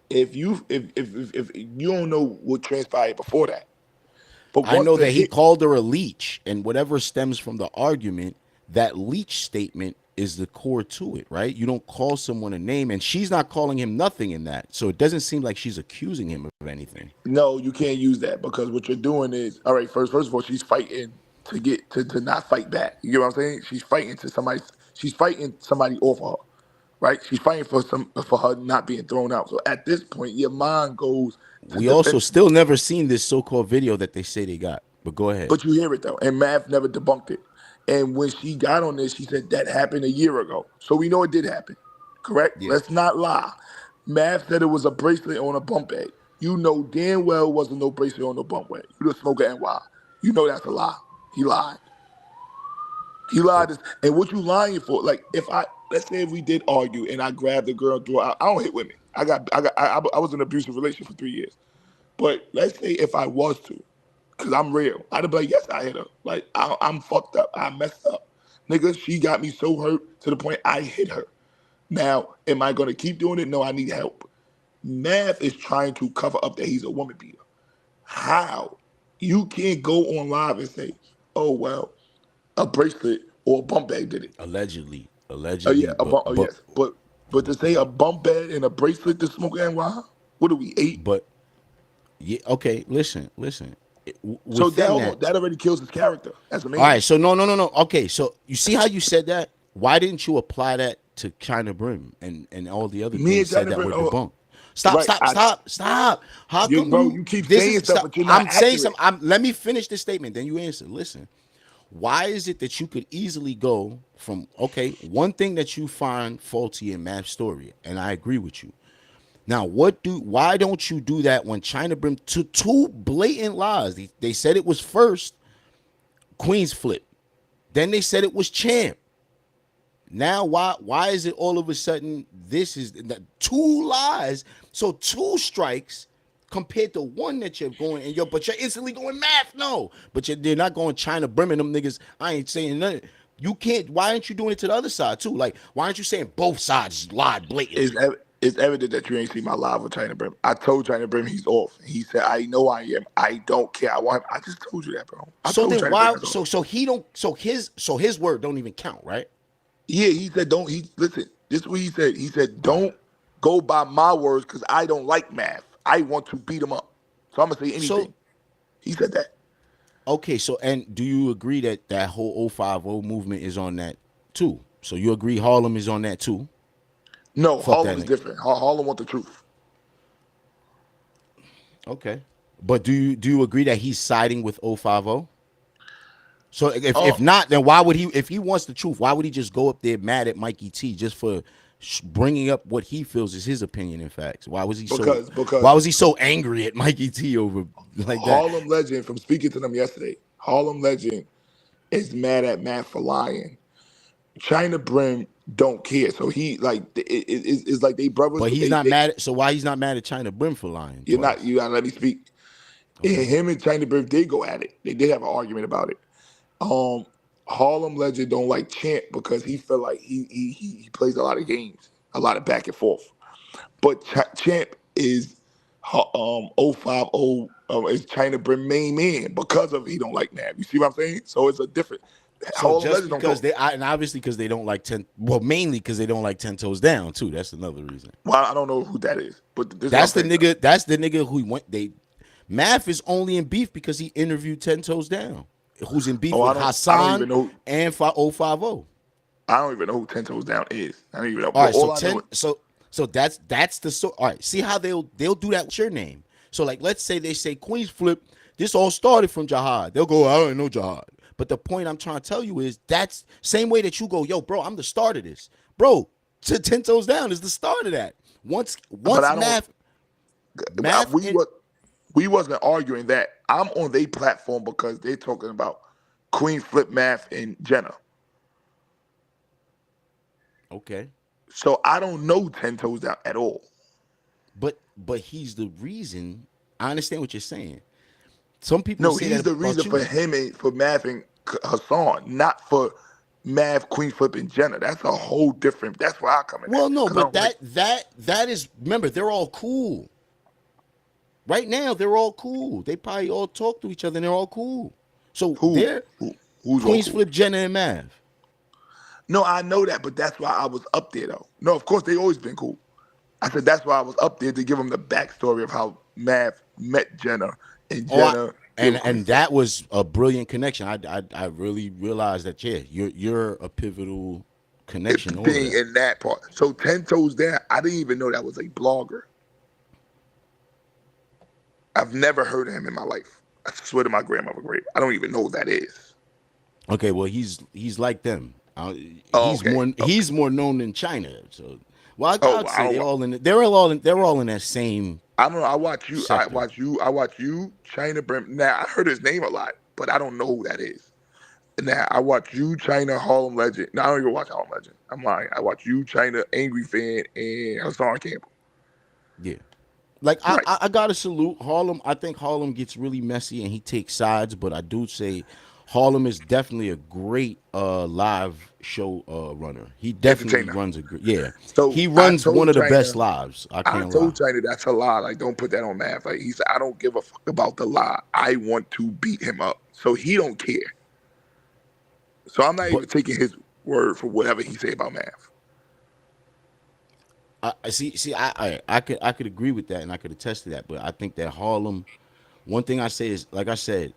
If you don't know what transpired before that, but I once know the that he hit, called her a leech, and whatever stems from the argument, that leech statement is the core to it, right? You don't call someone a name, and she's not calling him nothing in that. So it doesn't seem like she's accusing him of anything. no, you can't use that because what you're doing is all right. First of all, she's fighting to get to not fight back. You get what I'm saying? She's fighting to somebody. She's fighting somebody off of her, right? She's fighting for her not being thrown out. So at this point, your mind goes to We also defend. still never seen this so-called video that they say they got. But go ahead. But you hear it though, and Mav never debunked it. And when she got on this, she said that happened a year ago. So we know it did happen, correct? Yeah. Let's not lie. Mav said it was a bracelet on a bump bag. You know damn well it wasn't no bracelet on no bump bag. You the smoker NY. You know that's a lie. He lied. He lied. And what you lying for? Like let's say if we did argue and I grabbed the girl and threw her out. I don't hit women. I was in an abusive relationship for 3 years. But let's say if I was to. Cause I'm real. I'd be like, yes, I hit her. Like I'm fucked up. I messed up, nigga. She got me so hurt to the point I hit her. Now, am I gonna keep doing it? No, I need help. Math is trying to cover up that he's a woman beater. How? You can't go on live and say, oh well, a bracelet or a bump bag did it. Allegedly. Oh yeah, yes. But to say a bump bag and a bracelet to smoke NY, what are we 8? But yeah, okay, listen. So Within that already kills his character as a man. all right, so no. Okay, so you see how you said that? Why didn't you apply that to China Brim and all the other Me things and said China that were Brim, debunked? Stop. How come you keep saying stuff, but you're not I'm saying accurate. something. Let me finish this statement, then you answer. Listen, why is it that you could easily go from, okay, one thing that you find faulty in Matt's story, and I agree with you. Now, why don't you do that when China Brim to two blatant lies? They said it was first Queen's Flip. Then they said it was Champ. Now, why is it all of a sudden this is two lies? So 2 strikes compared to one that you're going and but you're instantly going Math. No, but they're not going China Brim and them niggas. I ain't saying nothing. You can't. Why aren't you doing it to the other side too? Like, why aren't you saying both sides lied blatantly? It's evident that you ain't seen my live with China Brim. I told China Brim he's off. He said, I know I am. I don't care. I want him. I just told you that, bro. So then why? So he don't. So his word don't even count, right? Yeah, he said don't. Listen. This is what he said. He said don't go by my words because I don't like math. I want to beat him up. So I'm gonna say anything. So, he said that. Okay, so and do you agree that that whole 050 movement is on that too? So you agree Harlem is on that too? No, Fuck Harlem that is nigga. different. Harlem want the truth. But do you agree that he's siding with 050? So if Oh, not, then why would he? If he wants the truth, why would he just go up there mad at Mikey T just for bringing up what he feels is his opinion and facts? Why was he Because why was he so angry at Mikey T over like that? Harlem Legend, from speaking to them yesterday, Harlem Legend is mad at Matt for lying. China Brim don't care. So he like it's like they brothers. But he's they, not they, mad. So why he's not mad at China Brim for lying? You're twice? not. You gotta let me speak. Okay. And him and China Brim did go at it. They did have an argument about it. Harlem Legend don't like Champ because he felt like he plays a lot of games, a lot of back and forth. But Champ is 050 is China Brim main man because of he don't like Nav. You see what I'm saying? So it's a different. So Harlem just Legend because and obviously because they don't like 10, well, mainly because they don't like 10 Toes Down too. That's another reason. Well, I don't know who that is, but that's the nigga. That's the nigga who went. Math is only in beef because he interviewed 10 Toes Down, who's in beef with Hassan and 050. I don't even know who 10 Toes Down is. I don't even know. All right, so that's the story. All right, see how they'll do that with your name. So like, let's say they say Queens Flip. This all started from Jihad. They'll go, I don't know Jihad. But the point I'm trying to tell you is that's same way that you go, yo, bro, I'm the start of this, bro. 10 Toes Down is the start of that. Once we wasn't arguing that. I'm on their platform because they're talking about Queen Flip Math and Jenna. Okay. So I don't know 10 Toes Down at all. But he's the reason. I understand what you're saying. Some people No, say he's that the about reason you. for him and for Mav and Hassan, not for Mav, Queen Flip, and Jenna. That's a whole different. That's where I come in at. Well, no, 'Cause I but don't like that is, remember, they're all cool. Right now, they're all cool. They probably all talk to each other and they're all cool. So who, they're who's all Queens cool. Flip, Jenna, and Mav. No, I know that, but that's why I was up there though. No, of course they always been cool. I said that's why I was up there to give them the backstory of how Mav met Jenna and Oh, Jenna killed Queen and Flip. that was a brilliant connection. I really realized that, yeah, you're a pivotal connection. All of Thing that. in that part. So 10 Toes Down, I didn't even know that was a blogger. I've never heard of him in my life. I swear to my grandmother grave. I don't even know who that is. Okay, well, he's like them. Oh, okay. He's more known than China. So, well, Oh, I'd well, say they're all in that same I don't know. I watch you. sector. I watch you. China Brim. Now I heard his name a lot, but I don't know who that is. Now I watch you, China, Harlem Legend. No, I don't even watch Harlem Legend. I'm lying. I watch you, China, Angry Fan, and Hassan Campbell. Yeah. Like Right. I gotta salute Harlem. I think Harlem gets really messy and he takes sides, but I do say Harlem is definitely a great live show runner. He definitely Entertainer. runs a great, yeah. So He I runs told one of the China- best lives. I I can't lie. told China that's a lie. Like, don't put that on Mav. Like, he said, I don't give a fuck about the lie. I want to beat him up. So he don't care. So I'm not even taking his word for whatever he say about Mav. I see. I could agree with that, and I could attest to that. But I think that Harlem. One thing I say is, like I said,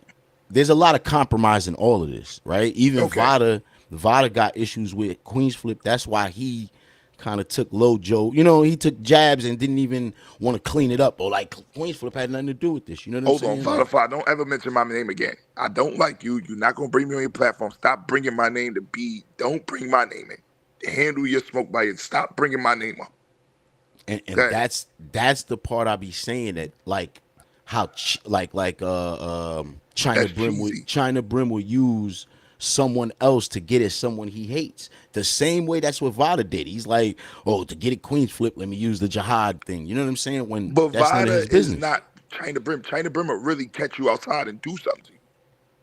there's a lot of compromise in all of this, right? Even Okay. Vada got issues with Queens Flip. That's why he kind of took low Joe. You know, he took jabs and didn't even want to clean it up, or like Queens Flip had nothing to do with this. You know what Hold I'm on, saying? Father, don't ever mention my name again. I don't like you. You're not gonna bring me on your platform. Stop bringing my name to be. Don't bring my name in. Handle your smoke by it. Stop bringing my name up. And Okay. that's the part I be saying, that like how China That's Brim cheesy. would use someone else to get at someone he hates. The same way that's what Vada did. He's like, oh, to get at Queens Flip, let me use the jihad thing. You know what I'm saying? When But that's none of Vada his is business. not China Brim. China Brim will really catch you outside and do something to you.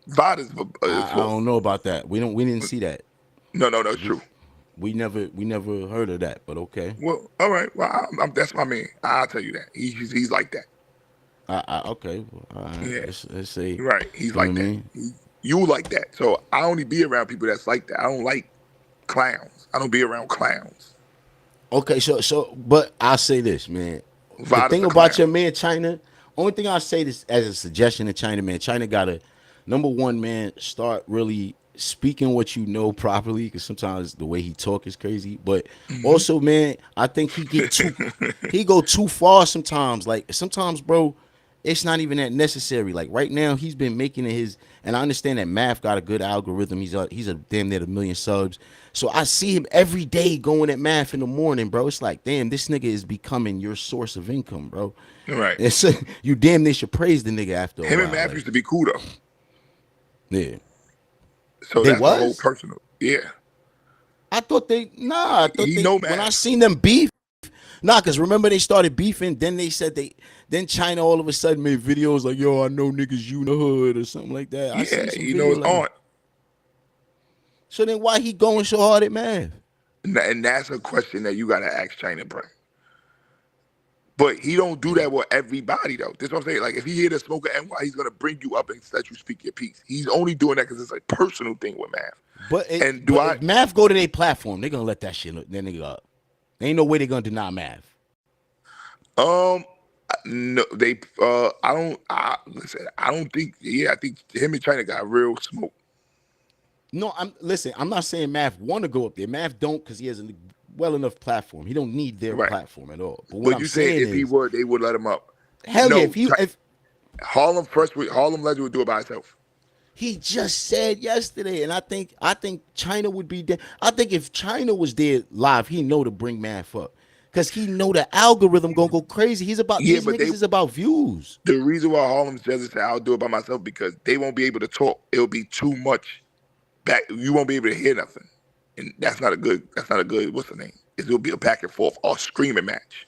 Vada's I don't know about that. We didn't see that. No, it's true. We never heard of that. But okay. Well, all right. Well, that's my man. I'll tell you that. He's like that. Okay. Well, all right. Yeah. Let's say. Right. He's You know like what I that. mean? You like that. So I only be around people that's like that. I don't like clowns. I don't be around clowns. Okay, but I'll say this, man. The Vada's thing a about clown. your man China, only thing I'll say this as a suggestion to China, man. China gotta, number one, man, start really speaking what you know properly, because sometimes the way he talk is crazy. But also, man, I think he go too far sometimes. Like sometimes, bro, it's not even that necessary. Like right now, he's been making his, and I understand that Math got a good algorithm. He's a damn near 1 million subs. So I see him every day going at Math in the morning, bro. It's like, damn, this nigga is becoming your source of income, bro. Right. And so you damn near should praise the nigga after a Him while. and Math used to be cool though. Yeah. So They that's the whole was? personal. Yeah. I thought He know when I Math. seen them beef, because remember they started beefing, then they said then China all of a sudden made videos like, yo, I know niggas you in the hood or something like that. I Yeah. seen some He knows videos like aunt. So then why he going so hard at Math? And that's a question that you gotta ask China Brim. But he don't do that with everybody though. That's what I'm saying. Like if he hear the smoke at NY, he's gonna bring you up and let you speak your piece. He's only doing that because it's a personal thing with Math. But if Math go to their platform, they're gonna let that shit that nigga up. There ain't no way they're gonna deny Math. No, they. I don't think. Yeah, I think him and China got real smoke. No, I'm not saying Math want to go up there. Math don't, because he has a well enough platform. He don't need their Right. platform at all. But what But I'm you saying saying if is, he would, they would let him up. hell No, yeah, if Harlem Legend would do it by himself. he just said yesterday, and I think China would be there. I think if China was there live, he know to bring Math up, because he know the algorithm gonna go crazy. He's about Yeah, these but niggas is about views. The reason why Harlem says it, I'll do it by myself, because they won't be able to talk. It'll be too much back. You won't be able to hear nothing, and that's not a good. What's the name? It'll be a back and forth or screaming match.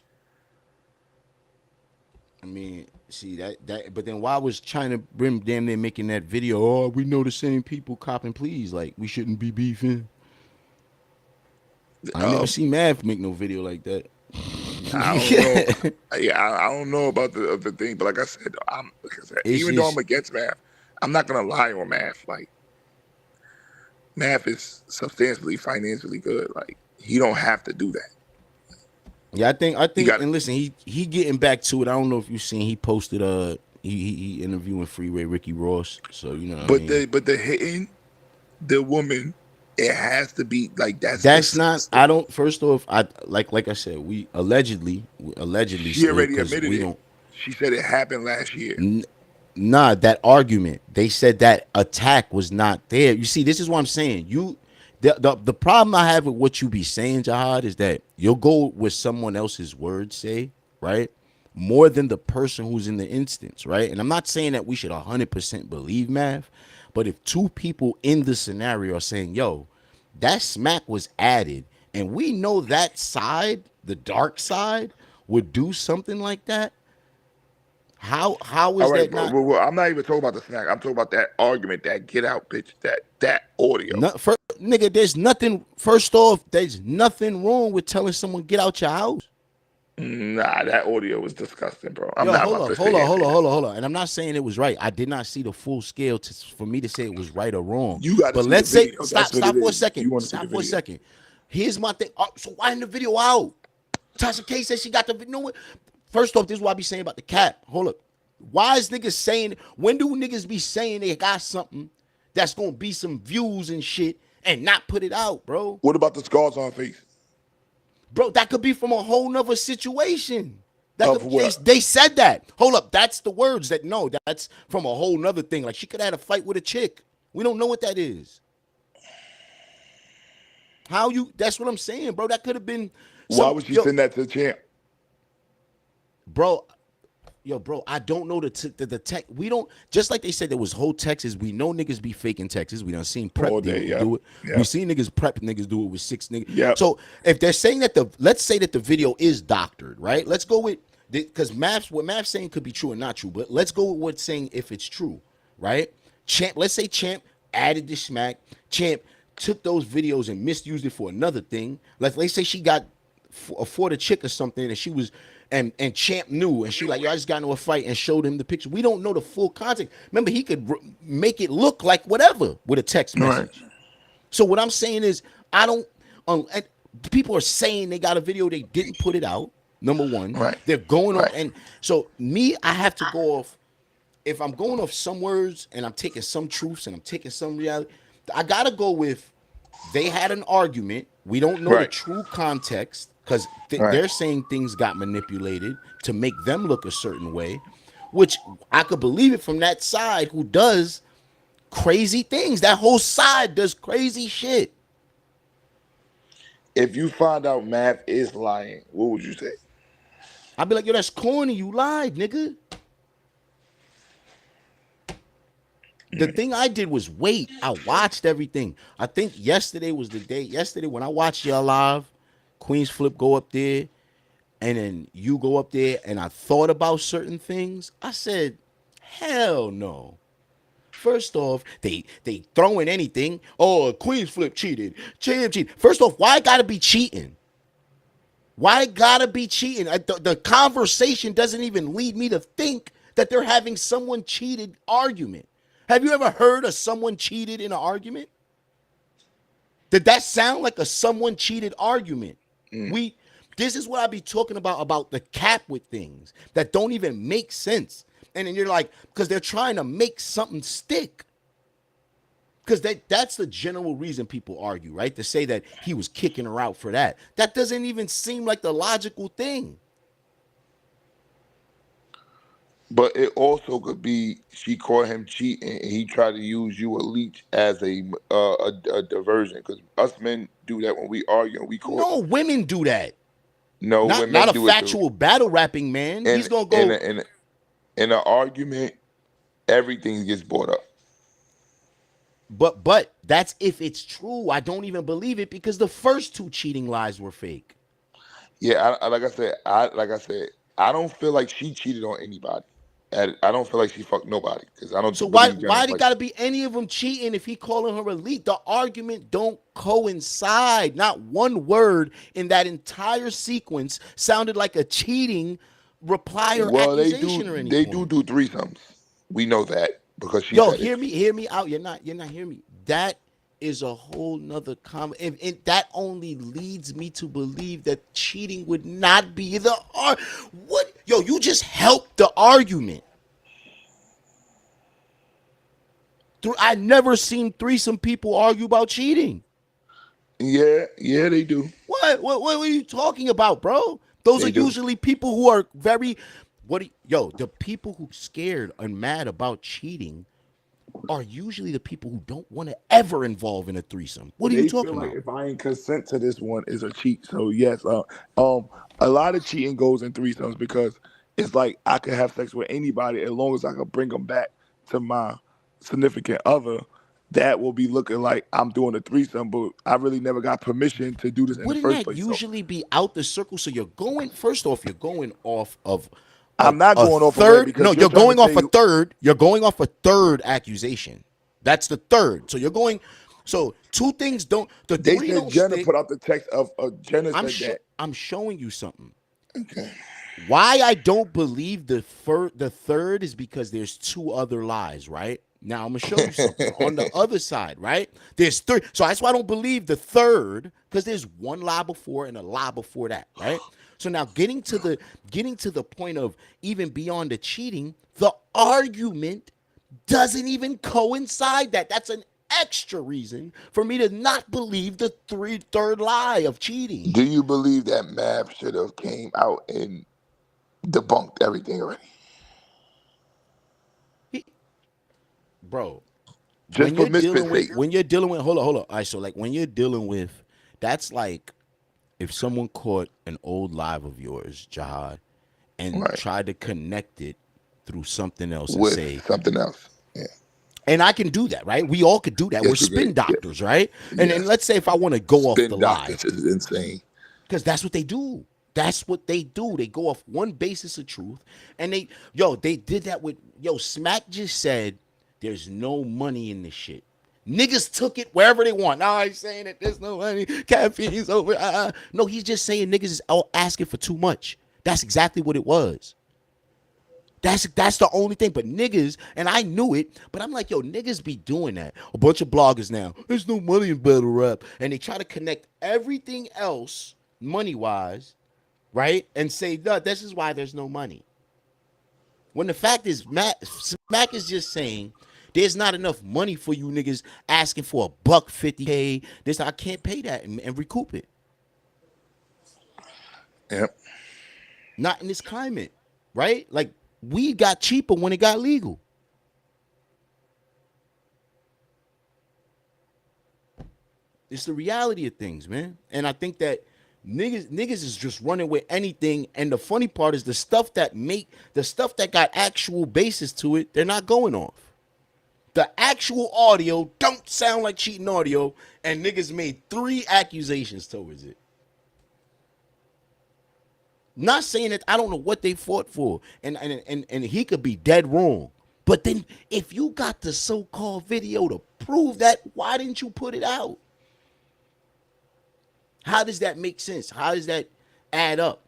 I mean, see that. But then why was China Brim damn near making that video? Oh, we know the same people copping pleas. Like we shouldn't be beefing. I ain't never seen Mav make no video like that. I don't know. Yeah, I don't know about the thing, but like I said, even though I'm against math, I'm not gonna lie on math. Like math is substantially financially good. Like he don't have to do that. Yeah, I think, and listen, he getting back to it. I don't know if you seen he posted he interviewing Freeway Ricky Ross. So you know, what I mean? But the hitting the woman, it has to be like that's not. I don't. First off, I like I said, we allegedly she already admitted it. She said it happened last year. Nah, that argument. They said that attack was not there. You see, this is what I'm saying. The problem I have with what you be saying, Jihad, is that you'll go with someone else's words, say, right? More than the person who's in the instance, right? And I'm not saying that we should 100% believe math, but if two people in the scenario are saying, yo, that smack was added, and we know that side, the dark side, would do something like that, how is that not? Well, I'm not even talking about the snack. I'm talking about that argument, that get out bitch, that audio. Nigga, there's nothing. First off, there's nothing wrong with telling someone get out your house. Nah, that audio was disgusting, bro. Hold on. And I'm not saying it was right. I did not see the full scale for me to say it was right or wrong. You got to. But let's say stop for a second. Stop for a second. Here's my thing. So why in the video out? Tasha K said she got the video. First off, this is what I be saying about the cat. Hold up. Why is niggas saying, when do niggas be saying they got something that's gonna be some views and shit and not put it out, bro? What about the scars on her face? Bro, that could be from a whole nother situation. They said that. Hold up, that's the words that no, that's from a whole nother thing. Like she could have had a fight with a chick. We don't know what that is. That's what I'm saying, bro. That could have been. Why would she send that to the champ? Bro, I don't know the tech. We don't, just like they said there was whole Texas. We know niggas be faking Texas. We done seen prep niggas do it. We seen niggas prep niggas do it with 6 niggas. Yep. So if they're saying that let's say that the video is doctored, right? Let's go with, because what Math's saying could be true or not true, but let's go with what's saying if it's true, right? Let's say Champ added the smack. Champ took those videos and misused it for another thing. Let's say she got for the chick or something and she was, and Champ knew, and she like, yo, I just got into a fight and showed him the picture. We don't know the full context. Remember, he could make it look like whatever with a text message. Right. So what I'm saying is, I don't. People are saying they got a video, they didn't put it out. Number one, right? They're going on, and so I have to go off. If I'm going off some words and I'm taking some truths and I'm taking some reality, I gotta go with they had an argument. We don't know the true context. Because they're saying things got manipulated to make them look a certain way, which I could believe it from that side who does crazy things. That whole side does crazy shit. If you find out Math is lying, what would you say? I'd be like, yo, that's corny. You lied, nigga. The thing I did was wait. I watched everything. I think yesterday was the day. Yesterday when I watched y'all live, Queens Flip go up there, and then you go up there, and I thought about certain things. I said, hell no. First off, they throwing anything. Oh, Queens Flip cheated. Champ cheated. First off, why gotta be cheating? Why gotta be cheating? The conversation doesn't even lead me to think that they're having someone cheated argument. Have you ever heard of someone cheated in an argument? Did that sound like a someone cheated argument? This is what I be talking about the cap with things that don't even make sense. And then you're like, because they're trying to make something stick. Because that's the general reason people argue, right? To say that he was kicking her out for that. That doesn't even seem like the logical thing. But it also could be she caught him cheating and he tried to use you a leech as a diversion. Because us men do that when we argue. No, women do that. No, women not do a factual battle rapping man. He's gonna go in an argument. Everything gets brought up. But that's if it's true. I don't even believe it because the first 2 cheating lies were fake. Yeah, like I said, I don't feel like she cheated on anybody. I don't feel like she fucked nobody because I don't So believe Jenna why did like. gotta be any of them cheating if he calling her elite? The argument don't coincide. Not one word in that entire sequence sounded like a cheating reply or Well, accusation or they anything. do threesomes. We know that because she Yo, said it. hear me out. You're not hearing me. That is a whole nother comment. And that only leads me to believe that cheating would not be the what? Yo, you just helped the argument. I never seen threesome people argue about cheating. Yeah, they do. What are you talking about, bro? Those are They do. usually people who are very the people who scared and mad about cheating are usually the people who don't want to ever involve in a threesome. What are you They talking feel like about? if I ain't consent to this one, is a cheat. So yes, a lot of cheating goes in threesomes because it's like I could have sex with anybody as long as I can bring them back to my significant other. That will be looking like I'm doing a threesome, but I really never got permission to do this in the Wouldn't first that place. So usually be out the circle? So you're going first off, you're going off of I'm not a going off of it third. because No, you're you're trying to going off say a third. You're going off a third accusation. That's the third. So you're going. So two things don't. The they three said don't Jenna stick. put out the text of Jenna said that. I'm showing you something. Why I don't believe the third is because there's two other lies, right? Now I'm gonna show you something on the other side, right? There's three, so that's why I don't believe the third, because there's one lie before and a lie before that, right? So now getting to the point of even beyond the cheating, the argument doesn't even coincide. That's an extra reason for me to not believe the third lie of cheating. Do you believe that Mav should have came out and debunked everything already? Bro, Just for misfit sake. when you're dealing with hold on. All right, so like when you're dealing with that's like if someone caught an old live of yours, Jihad, and Right. tried to connect it through something else and With say, something else. Yeah. and I can do that, right? We all could do that. Yes, We're you spin could. Yeah. doctors, right? And Yes. let's say if I want to go off the Spin lie, doctors is insane. because that's what they do. That's what they do. They go off one basis of truth, and they did that with Smack just said there's no money in this shit. Niggas took it wherever they want. No, he's saying that there's no money. Caffeine's over. No, he's just saying niggas is all asking for too much. That's exactly what it was. That's the only thing. But niggas, and I knew it, but I'm like, niggas be doing that. A bunch of bloggers now. There's no money in battle rap. And they try to connect everything else, money-wise, right? And say, no, this is why there's no money. When the fact is, Smack is just saying, there's not enough money for you niggas asking for $150K. I can't pay that and recoup it. Yep. Not in this climate, right? Like, weed got cheaper when it got legal. It's the reality of things, man. And I think that niggas is just running with anything. And the funny part is the stuff that got actual basis to it, they're not going off. The actual audio don't sound like cheating audio, and niggas made 3 accusations towards it. Not saying that I don't know what they fought for, and he could be dead wrong. But then if you got the so-called video to prove that, why didn't you put it out? How does that make sense? How does that add up?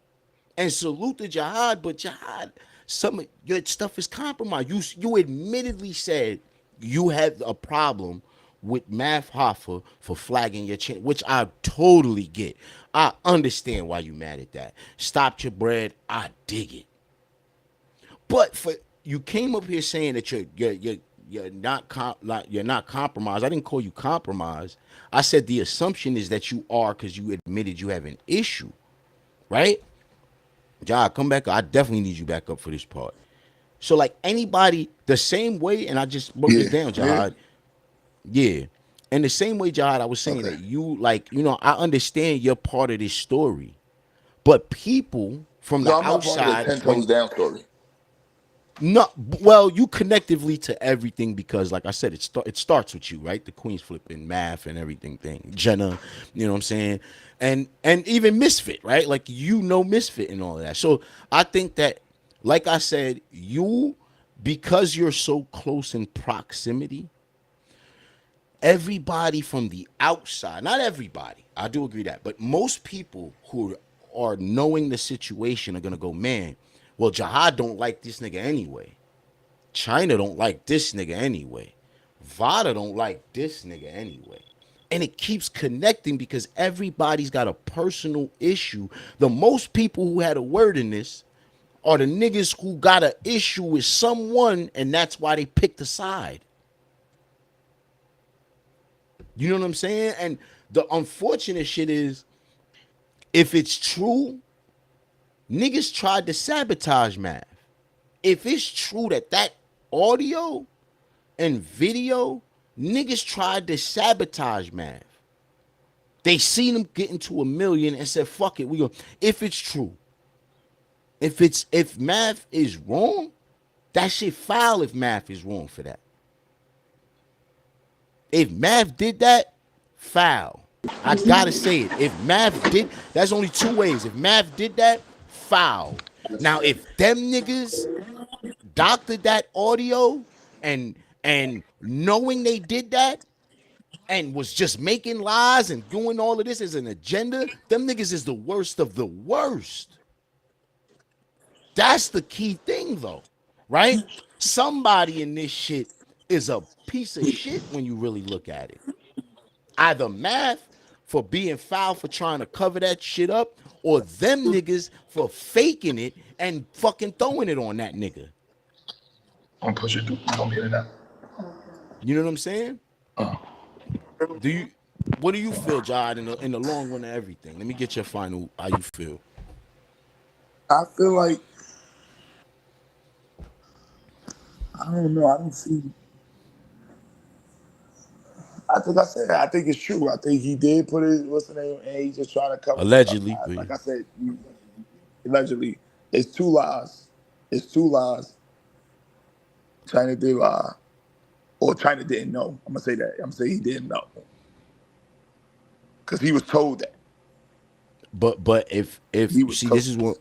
And salute to Jihad, but Jihad, some of your stuff is compromised. You admittedly said you had a problem with Math Hoffa for flagging your channel, which I totally get. I understand why you mad at that. Stopped your bread, I dig it. But you came up here saying that you're not compromised. I didn't call you compromised. I said the assumption is that you are because you admitted you have an issue, right? Jihad, come back. I definitely need you back up for this part. So like anybody, the same way, and I just broke this down, Jihad. Yeah. And the same way, Jihad, I was saying that you I understand you're part of this story. But people from the I'm not part of outside, the 10 toes down story. No, well, you connectively to everything because, like I said, it starts with you, right? The Queen's flipping math and everything thing, Jenna, you know what I'm saying, and even Misfit, right? Like Misfit and all of that. So I think that, like I said, because you're so close in proximity, everybody from the outside, not everybody, I do agree that, but most people who are knowing the situation are gonna go, man, well, Jihad don't like this nigga anyway. China don't like this nigga anyway. Vada don't like this nigga anyway. And it keeps connecting because everybody's got a personal issue. The most people who had a word in this are the niggas who got an issue with someone, and that's why they picked a side. You know what I'm saying? And the unfortunate shit is, if it's true, niggas tried to sabotage Mav. If it's true that audio and video, niggas tried to sabotage Mav. They seen him getting to 1 million and said, fuck it, we go. If it's true, if Mav is wrong, that shit foul if Mav is wrong for that. If Mav did that, foul. I gotta say it. If Mav did, that's only two ways. If Mav did that, foul. Now, if them niggas doctored that audio and knowing they did that and was just making lies and doing all of this as an agenda, them niggas is the worst of the worst. That's the key thing, though, right? Somebody in this shit is a piece of shit when you really look at it. Either Math for being foul for trying to cover that shit up, or them niggas for faking it and fucking throwing it on that nigga. I'm push it through. Don't get it out. You know what I'm saying? What do you feel, Jod, in the long run of everything? Let me get your final, how you feel. I feel like, I don't know, I don't see. I think it's true. I think he did put his, what's the name, and he's just trying to cover Allegedly. up. Like I said, allegedly. It's two lies. China did lie. Or China didn't know. I'm going to say that. I'm going to say he didn't know. Because he was told that. But if this is what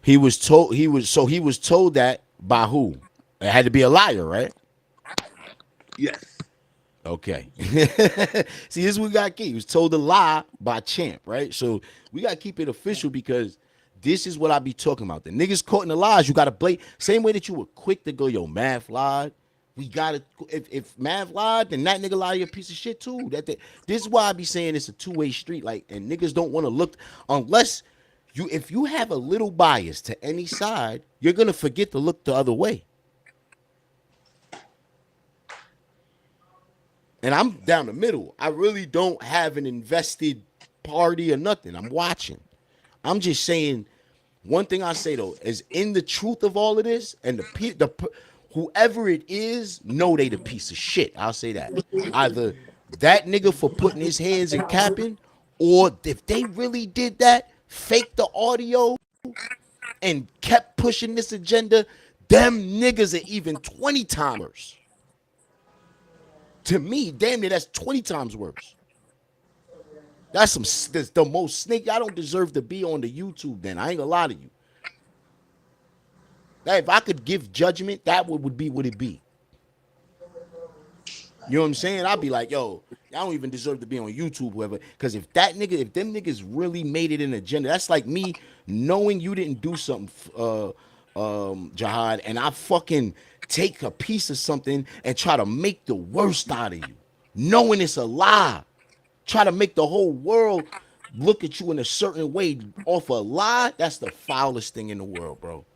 he was told, he was told that by who? It had to be a liar, right? Yes. Okay. See, this is what we got to keep. He was told a lie by Champ, right? So we got to keep it official because this is what I be talking about. The niggas caught in the lies, you got to blame. Same way that you were quick to go, yo, Math lied. We got to, if Math lied, then that nigga lied, you a piece of shit too. This is why I be saying it's a two-way street. Like, and niggas don't want to look, unless if you have a little bias to any side, you're going to forget to look the other way. And I'm down the middle. I really don't have an invested party or nothing. I'm watching. I'm just saying, one thing I say though is, in the truth of all of this, and whoever it is, know they the piece of shit. I'll say that. Either that nigga for putting his hands in capping, or if they really did that, faked the audio and kept pushing this agenda, them niggas are even 20 timers. To me, damn near, that's 20 times worse. That's the most snake. I don't deserve to be on the YouTube then. I ain't gonna lie to you. If I could give judgment, that would be what it be. You know what I'm saying? I'd be like, yo, I don't even deserve to be on YouTube, whoever. Because if them niggas really made it an agenda, that's like me knowing you didn't do something, Jihad, and I fucking take a piece of something and try to make the worst out of you, knowing it's a lie. Try to make the whole world look at you in a certain way off a lie. That's the foulest thing in the world, bro.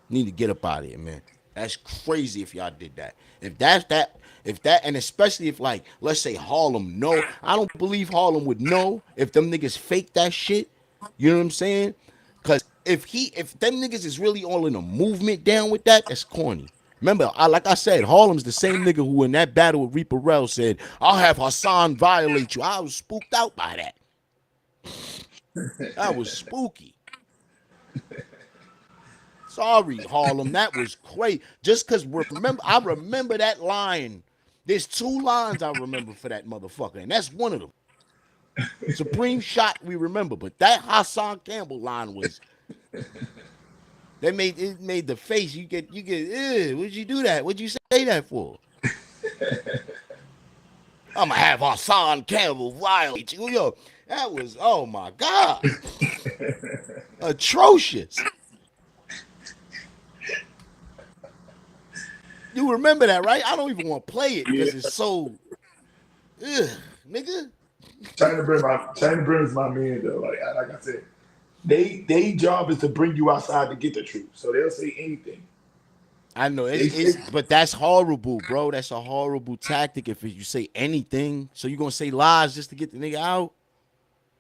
Need to get up out of here, man. That's crazy if y'all did that. If that, and especially if, like, let's say Harlem know. I don't believe Harlem would know if them niggas fake that shit. You know what I'm saying? Because if them niggas is really all in a movement down with that, that's corny. Remember, like I said, Harlem's the same nigga who in that battle with Reaper Rel said, I'll have Hassan violate you. I was spooked out by that. That was spooky. sorry, Harlem. That was crazy. Just because I remember that line. There's 2 lines I remember for that motherfucker, and that's one of them. Supreme shot we remember, but that Hassan Campbell line was made the face you get. What'd you do that? What'd you say that for? I'm gonna have Hassan Campbell violate you. Yo, that was, oh my God, atrocious. You remember that, right? I don't even want to play it because it's so, nigga. China Brim is my man though. Like I said, they job is to bring you outside to get the truth. So they'll say anything. I know but that's horrible, bro. That's a horrible tactic if you say anything. So you gonna say lies just to get the nigga out?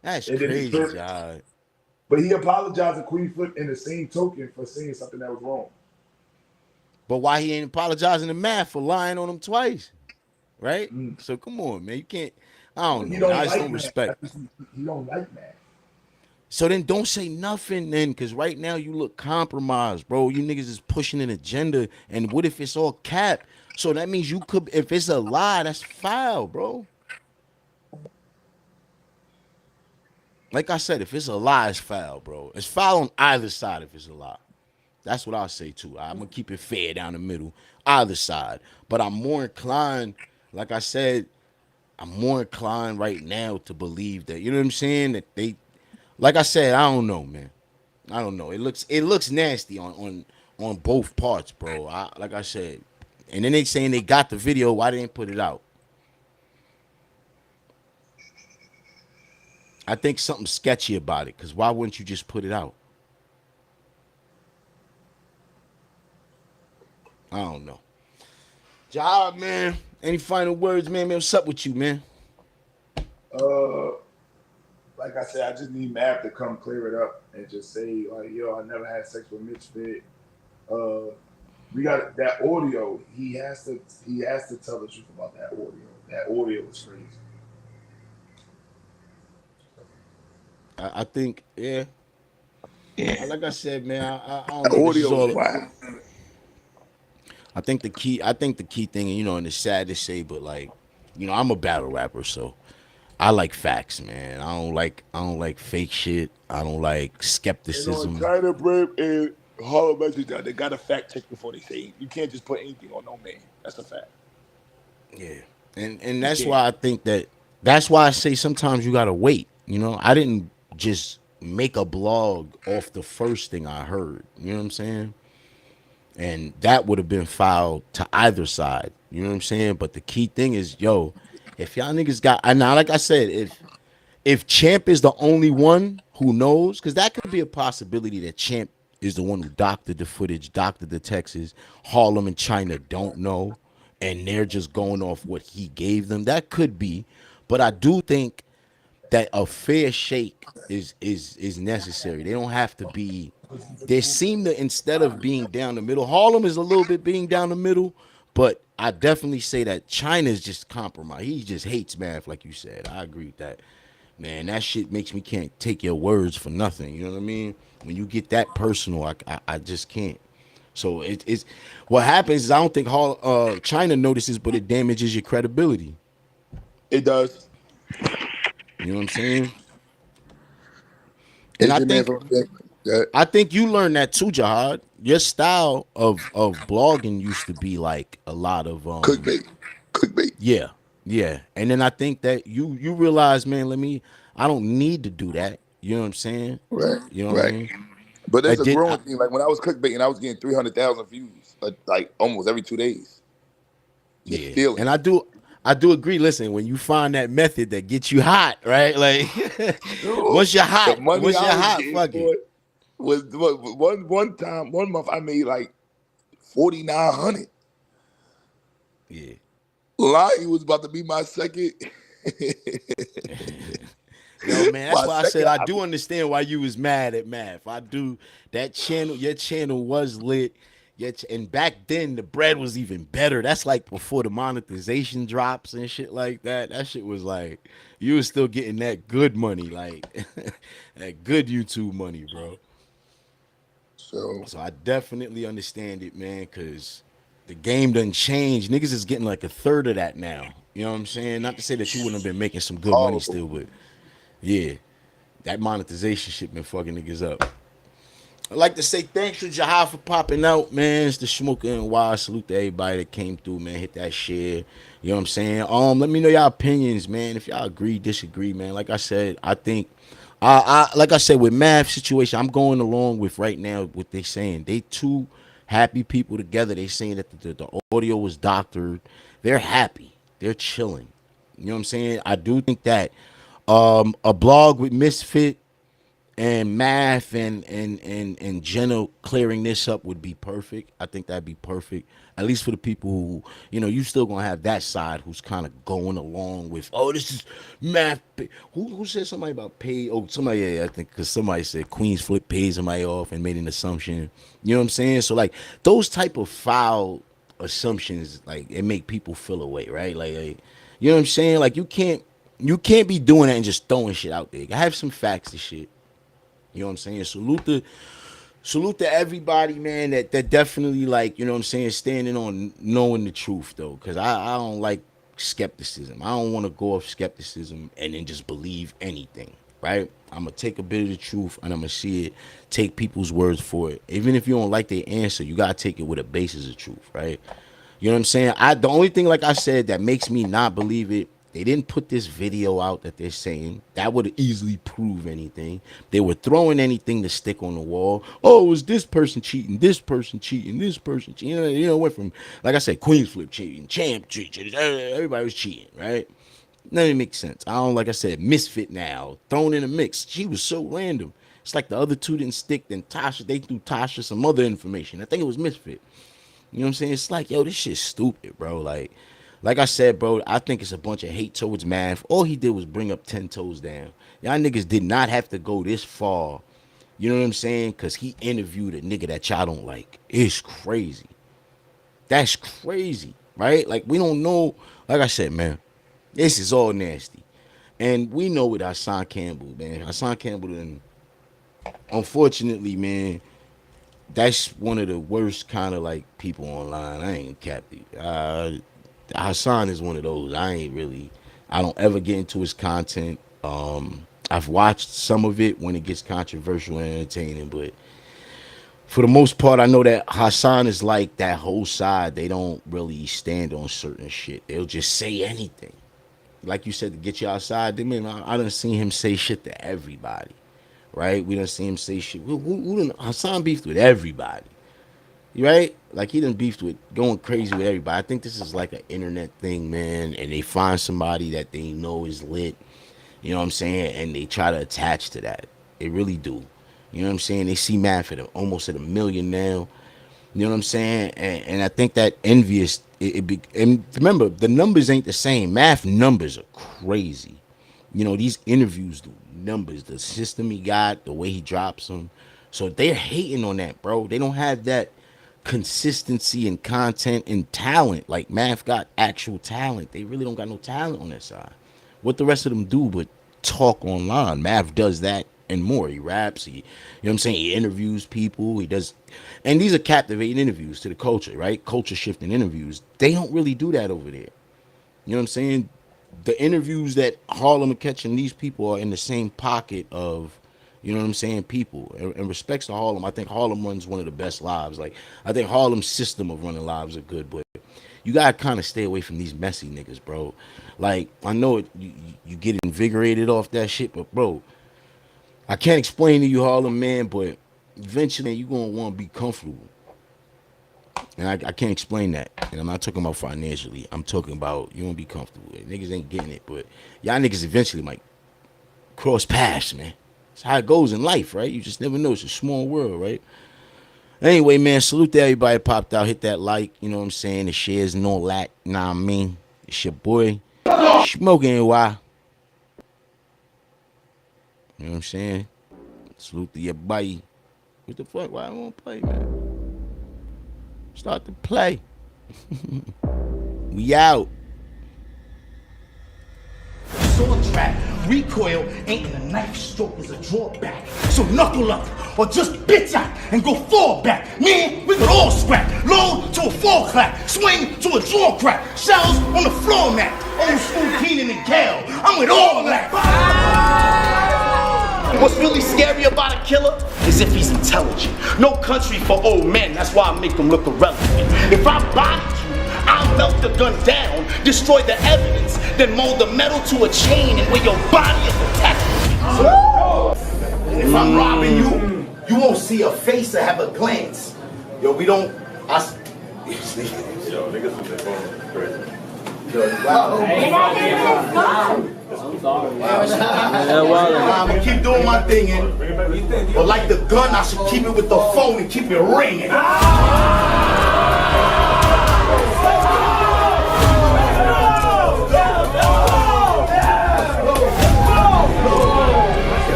That's crazy, God. But he apologized to Queen Flip in the same token for saying something that was wrong. But why he ain't apologizing to Matt for lying on him twice? Right? So come on, man. You can't. I don't know. I just don't respect. He don't like Matt. So then don't say nothing then, because right now you look compromised, bro. You niggas is pushing an agenda, and what if it's all cap? So that means you could, if it's a lie, that's foul, bro. Like I said, if it's a lie, it's foul, bro. It's foul on either side if it's a lie. That's what I'll say too. I'm gonna keep it fair down the middle, either side. But I'm more inclined, like I said, I'm more inclined right now to believe that, you know what I'm saying? That they, like I said, I don't know, man. I don't know. It looks nasty on both parts, bro. Like I said, and then they saying they got the video. Why they didn't put it out? I think something sketchy about it. Cause why wouldn't you just put it out? I don't know. Job, man. Any final words, man? What's up with you, man? Like I said, I just need Mav to come clear it up and just say, like, yo, I never had sex with Mitch Fit. We got that audio. He has to tell the truth about that audio. That audio was crazy. I think, yeah. Like I said, man, I don't know. Audio is wild. I think the key thing, you know, and it's sad to say, but like, you know, I'm a battle rapper, so I like facts, man. I don't like fake shit. I don't like skepticism. China Brim and Harlem message that they got to fact check before they say it. You can't just put anything on no man. That's a fact. Yeah, and that's why I think that's why I say sometimes you gotta wait. You know, I didn't just make a blog off the first thing I heard. You know what I'm saying? And that would have been foul to either side. You know what I'm saying? But the key thing is, yo, if y'all niggas got, and now, like I said, if Champ is the only one who knows, because that could be a possibility that Champ is the one who doctored the footage, doctored the texts, Harlem and China don't know, and they're just going off what he gave them. That could be, but I do think that a fair shake is necessary. They don't have to be. They seem to, instead of being down the middle, Harlem is a little bit being down the middle, but I definitely say that China's just compromised. He just hates math, like you said. I agree with that. Man, that shit makes me can't take your words for nothing. You know what I mean? When you get that personal, I just can't. So it's what happens is I don't think China notices, but it damages your credibility. It does. You know what I'm saying? And I think you learned that too, Jahad. Your style of blogging used to be like a lot of clickbait. Yeah. And then I think that you realize, man, I don't need to do that. You know what I'm saying? Right. You know what I mean? But there's a growing thing. Like when I was clickbaiting, I was getting 300,000 views, like almost every 2 days. Yeah. And I do agree. Listen, when you find that method that gets you hot, right? Like once you're hot, fuck it. Was one month I made like 4,900. Yeah. Lying was about to be my second. Yo, man, that's why I said I do understand why you was mad at math. I do. That channel, your channel was lit. And back then the bread was even better. That's like before the monetization drops and shit like that. That shit was like you was still getting that good money, like that good YouTube money, bro. So So I definitely understand it, man, because the game doesn't change. Niggas is getting like a third of that now. You know what I'm saying? Not to say that you wouldn't have been making some good money horrible. still, but yeah, that monetization shit been fucking niggas up. I'd like to say thanks to Jahai for popping out, man. It's the Smoker and Wild. Salute to everybody that came through, man. Hit that share. You know what I'm saying? Let me know y'all opinions, man. If y'all agree, disagree, man. Like I said, I think like I said, with math situation, I'm going along with right now what they saying. They two happy people together. They saying that the audio was doctored. They're happy. They're chilling. You know what I'm saying? I do think that a blog with Misfit and Math and Jenna clearing this up would be perfect. I think that'd be perfect. At least for the people who, you still gonna have that side who's kind of going along with, oh, this is Math. Who said somebody about pay? Oh, somebody, yeah, I think, because somebody said Queens Flip pays somebody off and made an assumption. You know what I'm saying? So like those type of foul assumptions, like it make people feel away, right? Like you know what I'm saying? Like you can't be doing that and just throwing shit out there. I have some facts and shit. You know what I'm saying? Salute to everybody, man, that definitely, like, you know what I'm saying, standing on knowing the truth, though. Because I don't like skepticism. I don't want to go off skepticism and then just believe anything, right? I'm going to take a bit of the truth and I'm going to see it, take people's words for it. Even if you don't like their answer, you got to take it with a basis of truth, right? You know what I'm saying? The only thing, like I said, that makes me not believe it, they didn't put this video out that they're saying. That would easily prove anything. They were throwing anything to stick on the wall. Oh, it was this person cheating, this person cheating, this person cheating. It went from, like I said, Queens Flip cheating, Champ cheating. Everybody was cheating, right? None of it makes sense. I don't, like I said, Misfit now, thrown in a mix. She was so random. It's like the other two didn't stick. Then Tasha, they threw Tasha some other information. I think it was Misfit. You know what I'm saying? It's like, yo, this shit's stupid, bro. Like I said, bro, I think it's a bunch of hate towards Math. All he did was bring up 10 toes down. Y'all niggas did not have to go this far. You know what I'm saying? Because he interviewed a nigga that y'all don't like. It's crazy. That's crazy, right? Like, we don't know. Like I said, man, this is all nasty. And we know with Hassan Campbell, man. Hassan Campbell, unfortunately, man, that's one of the worst kind of, like, people online. I ain't capped it. Hassan is one of those. I don't ever get into his content. I've watched some of it when it gets controversial and entertaining, but for the most part, I know that Hassan is like that whole side. They don't really stand on certain shit. They'll just say anything. Like you said, to get you outside, I done seen him say shit to everybody, right? We done seen him say shit. Hassan beefed with everybody. Right? Like he done beefed with going crazy with everybody. I think this is like an internet thing, man. And they find somebody that they know is lit, you know what I'm saying? And they try to attach to that. They really do. You know what I'm saying? They see Math almost at 1 million now. You know what I'm saying? And I think that envious, and remember, the numbers ain't the same. Math numbers are crazy. You know, these interviews, the numbers, the system he got, the way he drops them. So they're hating on that, bro. They don't have that consistency and content and talent. Like Math got actual talent. They really don't got no talent on that side. What the rest of them do but talk online. Math does that and more. He raps, you know what I'm saying? He interviews people, he does, and these are captivating interviews to the culture, right? Culture shifting interviews. They don't really do that over there. You know what I'm saying? The interviews that Harlem are catching, these people are in the same pocket of, you know what I'm saying, people. In respects to Harlem, I think Harlem runs one of the best lives. Like, I think Harlem's system of running lives are good, but you gotta kind of stay away from these messy niggas, bro. Like, I know you get invigorated off that shit, but bro, I can't explain to you, Harlem, man, but eventually you gonna want to be comfortable. And I can't explain that. And I'm not talking about financially. I'm talking about you want to be comfortable. Niggas ain't getting it, but y'all niggas eventually might cross paths, man. It's how it goes in life, right? You just never know. It's a small world, right? Anyway, man, salute to everybody that popped out. Hit that like, you know what I'm saying? The shares and all that. Nah, I mean, it's your boy, Smoking Why. You know what I'm saying? Salute to your buddy. What the fuck? Why I won't play, man? Start to play. We out. Saw track. recoil ain't in a knife stroke, is a drawback. So knuckle up or just bitch out and go fall back. Man, we could all scrap. Load to a fall clap. Swing to a draw crack. Shells on the floor mat. Old school Keenan and Kel. I'm with all that. What's really scary about a killer is if he's intelligent. No country for old men, that's why I make him look irrelevant. If I body you, I'll melt the gun down, destroy the evidence, then mold the metal to a chain and wear your body as a tattoo. And if I'm robbing you, you won't see a face or have a glance. Yo, we don't. Yo, niggas with their phone crazy. I'm gonna keep doing my thing, but like the gun, I should keep it with the phone and keep it ringing.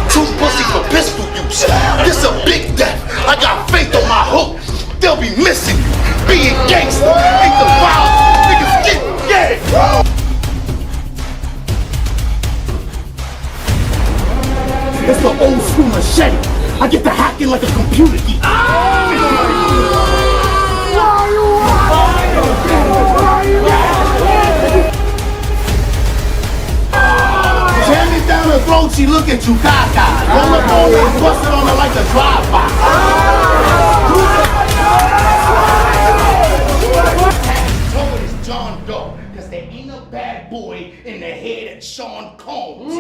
Two pussy for pistol use. This a big death. I got faith on my hook. They'll be missing you. Being gangster ain't the wild niggas get gay. It's the old school machete. I get to hacking like a computer geek. Jam it down her throat, she look at you cockeyed. Roll up on her and bust it on her like a drive-by. John Doe, cause there ain't a bad boy in the head of Sean Combs.